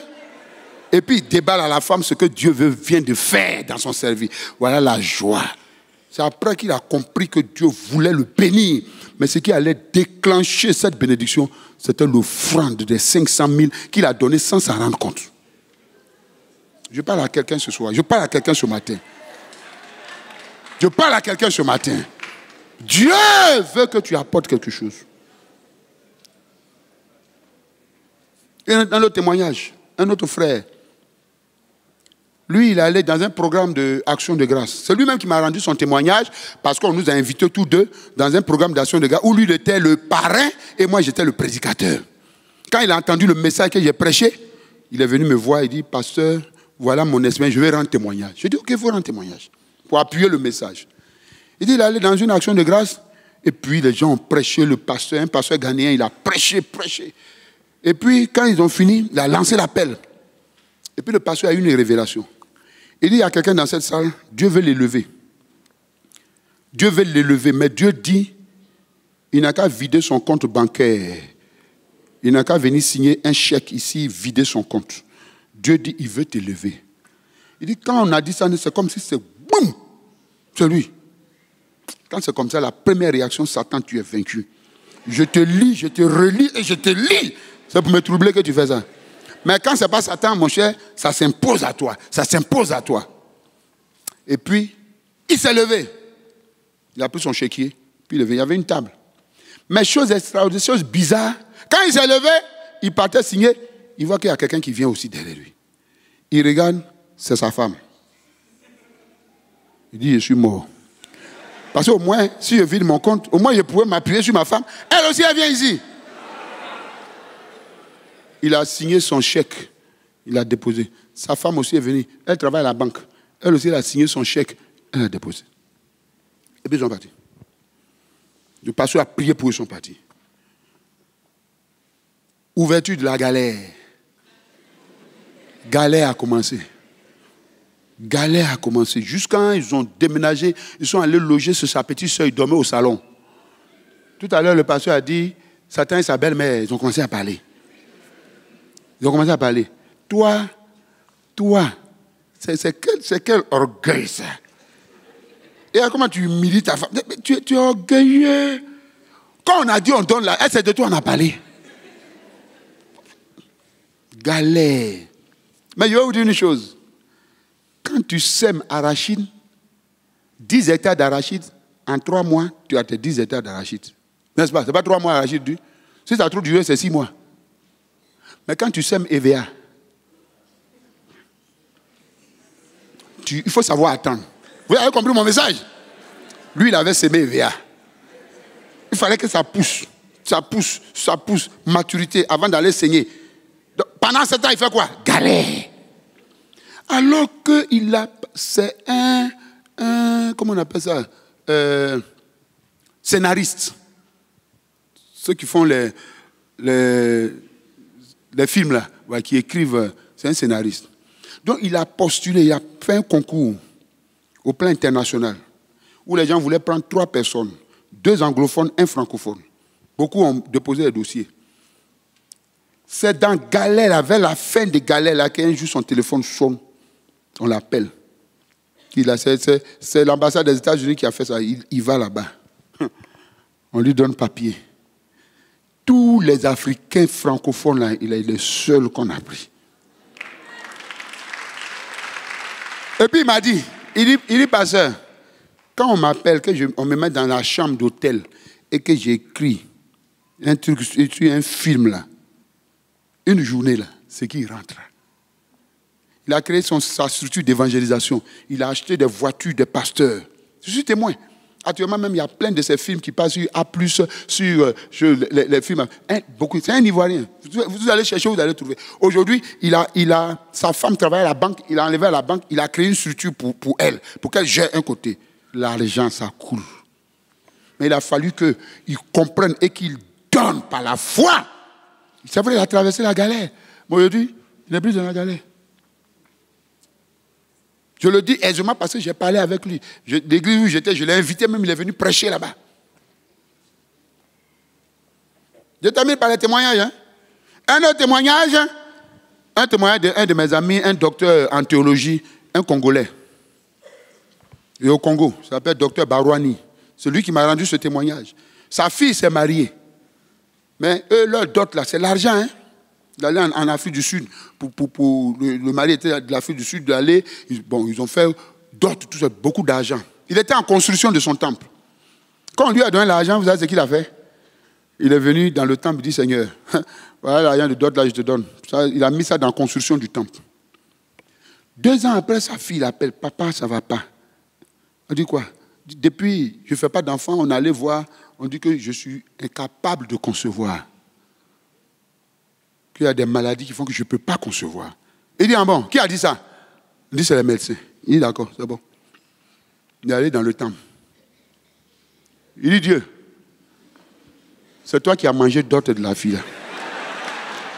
Et puis il déballe à la femme ce que Dieu vient de faire dans son service. Voilà la joie. C'est après qu'il a compris que Dieu voulait le bénir. Mais ce qui allait déclencher cette bénédiction, c'était l'offrande des 500 000 qu'il a donné sans s'en rendre compte. Je parle à quelqu'un ce soir. Je parle à quelqu'un ce matin. Je parle à quelqu'un ce matin. Dieu veut que tu apportes quelque chose. Et un autre témoignage, un autre frère. Lui, il est allé dans un programme d'action de grâce. C'est lui-même qui m'a rendu son témoignage parce qu'on nous a invités tous deux dans un programme d'action de grâce où lui il était le parrain et moi j'étais le prédicateur. Quand il a entendu le message que j'ai prêché, il est venu me voir et dit, pasteur, voilà mon esprit, je vais rendre témoignage. Je dis, ok, il faut rendre témoignage pour appuyer le message. Il dit, il est allé dans une action de grâce et puis les gens ont prêché, le pasteur, un pasteur ghanéen, il a prêché. Et puis quand ils ont fini, il a lancé l'appel. Et puis le pasteur a eu une révélation. Il dit, il y a quelqu'un dans cette salle, Dieu veut l'élever. Dieu veut l'élever, mais Dieu dit, il n'a qu'à vider son compte bancaire. Il n'a qu'à venir signer un chèque ici, vider son compte. Dieu dit, il veut t'élever. Il dit, quand on a dit ça, c'est comme si c'est boum, c'est lui. Quand c'est comme ça, la première réaction, Satan, tu es vaincu. Je te lis, je te relis et je te lis. C'est pour me troubler que tu fais ça. Mais quand ce n'est pas Satan, mon cher, ça s'impose à toi. Ça s'impose à toi. Et puis, il s'est levé. Il a pris son chéquier. Puis il y avait une table. Mais chose extraordinaire, chose bizarre. Quand il s'est levé, il partait signer. Il voit qu'il y a quelqu'un qui vient aussi derrière lui. Il regarde, c'est sa femme. Il dit, je suis mort. Parce qu'au moins, si je vide mon compte, au moins je pouvais m'appuyer sur ma femme. Elle aussi, elle vient ici. Il a signé son chèque. Il a déposé. Sa femme aussi est venue. Elle travaille à la banque. Elle aussi, elle a signé son chèque. Elle a déposé. Et puis ils sont partis. Le pasteur a prié pour eux, ils sont partis. Ouverture de la galère. Galère a commencé. Galère a commencé. Jusqu'à ils ont déménagé, ils sont allés loger sur sa petite soeur, ils dormaient au salon. Tout à l'heure, le pasteur a dit, Satan et sa belle-mère, ils ont commencé à parler. Ils ont commencé à parler. Toi, c'est quel orgueil ça. Et comment tu humilies ta femme. Tu es orgueilleux. Quand on a dit on donne la... C'est de toi on a parlé. Galère. Mais je vais vous dire une chose. Quand tu sèmes arachide, 10 hectares d'arachide, en 3 mois, tu as tes 10 hectares d'arachide. N'est-ce pas? Ce n'est pas 3 mois d'arachide. Si ça a trop duré, c'est 6 mois. Mais quand tu sèmes EVA, il faut savoir attendre. Vous avez compris mon message? Lui, il avait semé EVA. Il fallait que ça pousse. Ça pousse, ça pousse. Maturité avant d'aller saigner. Donc, pendant ce temps, il fait quoi? Galère. Alors que c'est un comment on appelle ça? Scénariste. Ceux qui font les films là, ouais, qui écrivent, c'est un scénariste. Donc il a postulé, il a fait un concours au plan international où les gens voulaient prendre 3 personnes, 2 anglophones, 1 francophone. Beaucoup ont déposé des dossiers. C'est dans galère, vers la fin de galère, là, qu'un jour son téléphone sonne. On l'appelle. C'est l'ambassade des États-Unis qui a fait ça. Il va là-bas. On lui donne papier. Tous les Africains francophones, là, il est le seul qu'on a pris. Et puis il m'a dit, il dit, pasteur, quand on m'appelle, on me met dans la chambre d'hôtel et que j'écris un truc, un film là, une journée là, c'est qu'il rentre. Il a créé sa structure d'évangélisation. Il a acheté des voitures de pasteurs. Je suis témoin. Actuellement même, il y a plein de ces films qui passent sur A+, sur les films. C'est un Ivoirien. Vous allez chercher, vous allez trouver. Aujourd'hui, sa femme travaille à la banque, il a enlevé à la banque, il a créé une structure pour elle, pour qu'elle gère un côté. L'argent, ça coule. Mais il a fallu qu'il comprenne et qu'il donne par la foi. C'est vrai, il a traversé la galère. Mais aujourd'hui, il n'est plus dans la galère. Je le dis aisément parce que j'ai parlé avec lui. L'église où j'étais, je l'ai invité, même il est venu prêcher là-bas. Je termine par les témoignages. Hein. Un autre témoignage, d'un de mes amis, un docteur en théologie, un Congolais. Et au Congo, il s'appelle docteur Barouani. C'est lui qui m'a rendu ce témoignage. Sa fille s'est mariée. Mais eux, leur dot là, c'est l'argent. Hein. D'aller en Afrique du Sud, le mari était de l'Afrique du Sud, d'aller, ils ont fait d'autres, tout ça, beaucoup d'argent. Il était en construction de son temple. Quand on lui a donné l'argent, vous savez ce qu'il a fait? Il est venu dans le temple, il dit, Seigneur, voilà l'argent de dot là, je te donne. Ça, il a mis ça dans la construction du temple. 2 ans après, sa fille l'appelle, papa, ça ne va pas. On dit quoi? Depuis, je ne fais pas d'enfant, on allait voir, on dit que je suis incapable de concevoir. Qu'il y a des maladies qui font que je ne peux pas concevoir. Il dit, ah bon, qui a dit ça? Il dit, c'est les médecins. Il dit, d'accord, c'est bon. Il est allé dans le temple. Il dit, Dieu, c'est toi qui as mangé d'autres de la fille.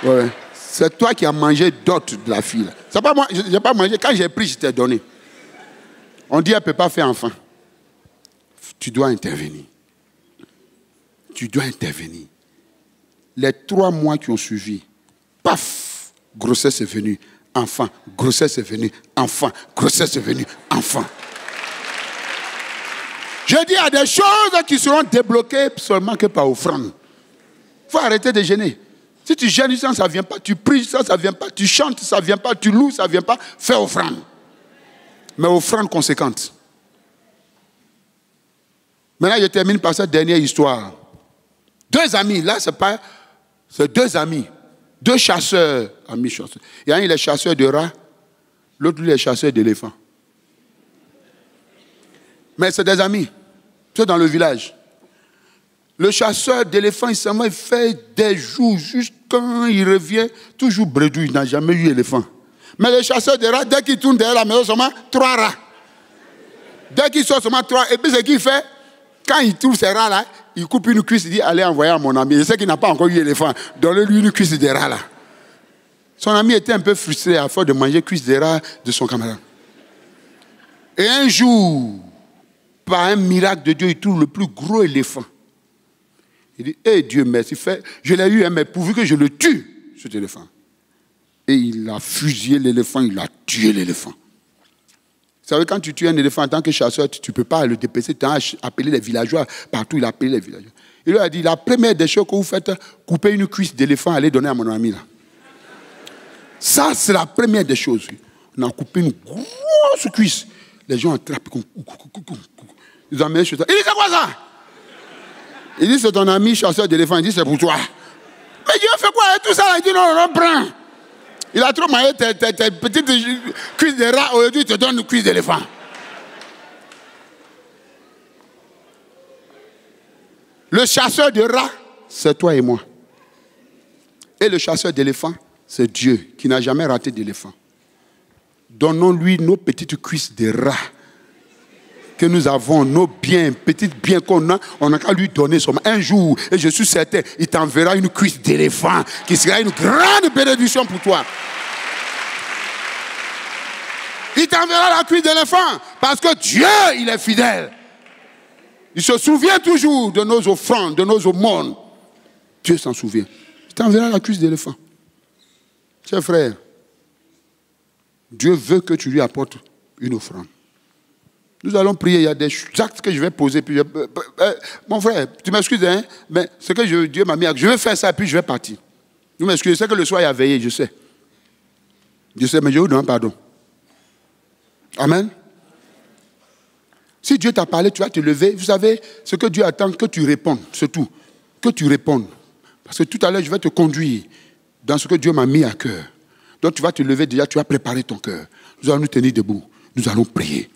Ouais. C'est toi qui as mangé d'autres de la fille. C'est pas moi, je n'ai pas mangé. Quand j'ai pris, je t'ai donné. On dit, elle ne peut pas faire enfant. Tu dois intervenir. Tu dois intervenir. Les 3 mois qui ont suivi, paf, grossesse est venue, enfant, grossesse est venue, enfant, grossesse est venue, enfant. Je dis, il y a des choses qui seront débloquées seulement que par offrande. Il faut arrêter de gêner. Si tu gênes, ça ne vient pas. Tu pries, ça ne vient pas. Tu chantes, ça ne vient pas. Tu loues, ça ne vient pas. Fais offrande. Mais offrande conséquente. Maintenant, je termine par cette dernière histoire. 2 amis, là, c'est 2 amis. 2 chasseurs, amis chasseurs. Il y a un, il est chasseur de rats, l'autre, lui, est chasseur d'éléphants. Mais c'est des amis. C'est dans le village. Le chasseur d'éléphants, il fait des jours, juste quand il revient, toujours bredouille, il n'a jamais eu éléphant. Mais le chasseur de rats, dès qu'il tourne derrière la maison, seulement 3 rats. Dès qu'il sort seulement 3, et puis ce qu'il fait, quand il trouve ces rats-là, il coupe une cuisse, il dit, allez envoyer à mon ami. Je sais qu'il n'a pas encore eu éléphant. Donnez-lui une cuisse de rat là. Son ami était un peu frustré à force de manger cuisse de rat de son camarade. Et un jour, par un miracle de Dieu, il trouve le plus gros éléphant. Il dit, hé Dieu, merci, je l'ai eu, mais pourvu que je le tue, cet éléphant. Et il a fusillé l'éléphant, il a tué l'éléphant. Vous savez, quand tu tues un éléphant en tant que chasseur, tu ne peux pas le dépecer. Tu as appelé les villageois. Partout, il a appelé les villageois. Il lui a dit, la première des choses que vous faites, couper une cuisse d'éléphant, allez donner à mon ami là. Ça, c'est la première des choses. On a coupé une grosse cuisse. Les gens attrapent. Ils emmènent chez toi. Il dit, c'est quoi ça? Il dit, c'est ton ami chasseur d'éléphant. Il dit, c'est pour toi. Mais Dieu fait quoi avec tout ça? Il dit, non, non, prends. Il a trop maillé tes petites cuisses de rat. Aujourd'hui, il te donne une cuisse d'éléphant. Le chasseur de rats, c'est toi et moi. Et le chasseur d'éléphants, c'est Dieu qui n'a jamais raté d'éléphant. Donnons-lui nos petites cuisses de rats que nous avons, nos biens, petites biens qu'on a, on n'a qu'à lui donner seulement un jour. Et je suis certain, il t'enverra une cuisse d'éléphant qui sera une grande bénédiction pour toi. Il t'enverra la cuisse d'éléphant parce que Dieu, il est fidèle. Il se souvient toujours de nos offrandes, de nos aumônes. Dieu s'en souvient. Il t'enverra la cuisse d'éléphant. Chers frères, Dieu veut que tu lui apportes une offrande. Nous allons prier, il y a des actes que je vais poser. Puis mon frère, tu m'excuses, hein, mais ce que Dieu m'a mis, je vais faire ça, puis je vais partir. Vous m'excusez, je sais que le soir il a veillé, je sais. Je sais, mais je vous demande pardon. Amen. Si Dieu t'a parlé, tu vas te lever. Vous savez, ce que Dieu attend, que tu répondes, c'est tout. Que tu répondes. Parce que tout à l'heure, je vais te conduire dans ce que Dieu m'a mis à cœur. Donc tu vas te lever déjà, tu vas préparer ton cœur. Nous allons nous tenir debout. Nous allons prier.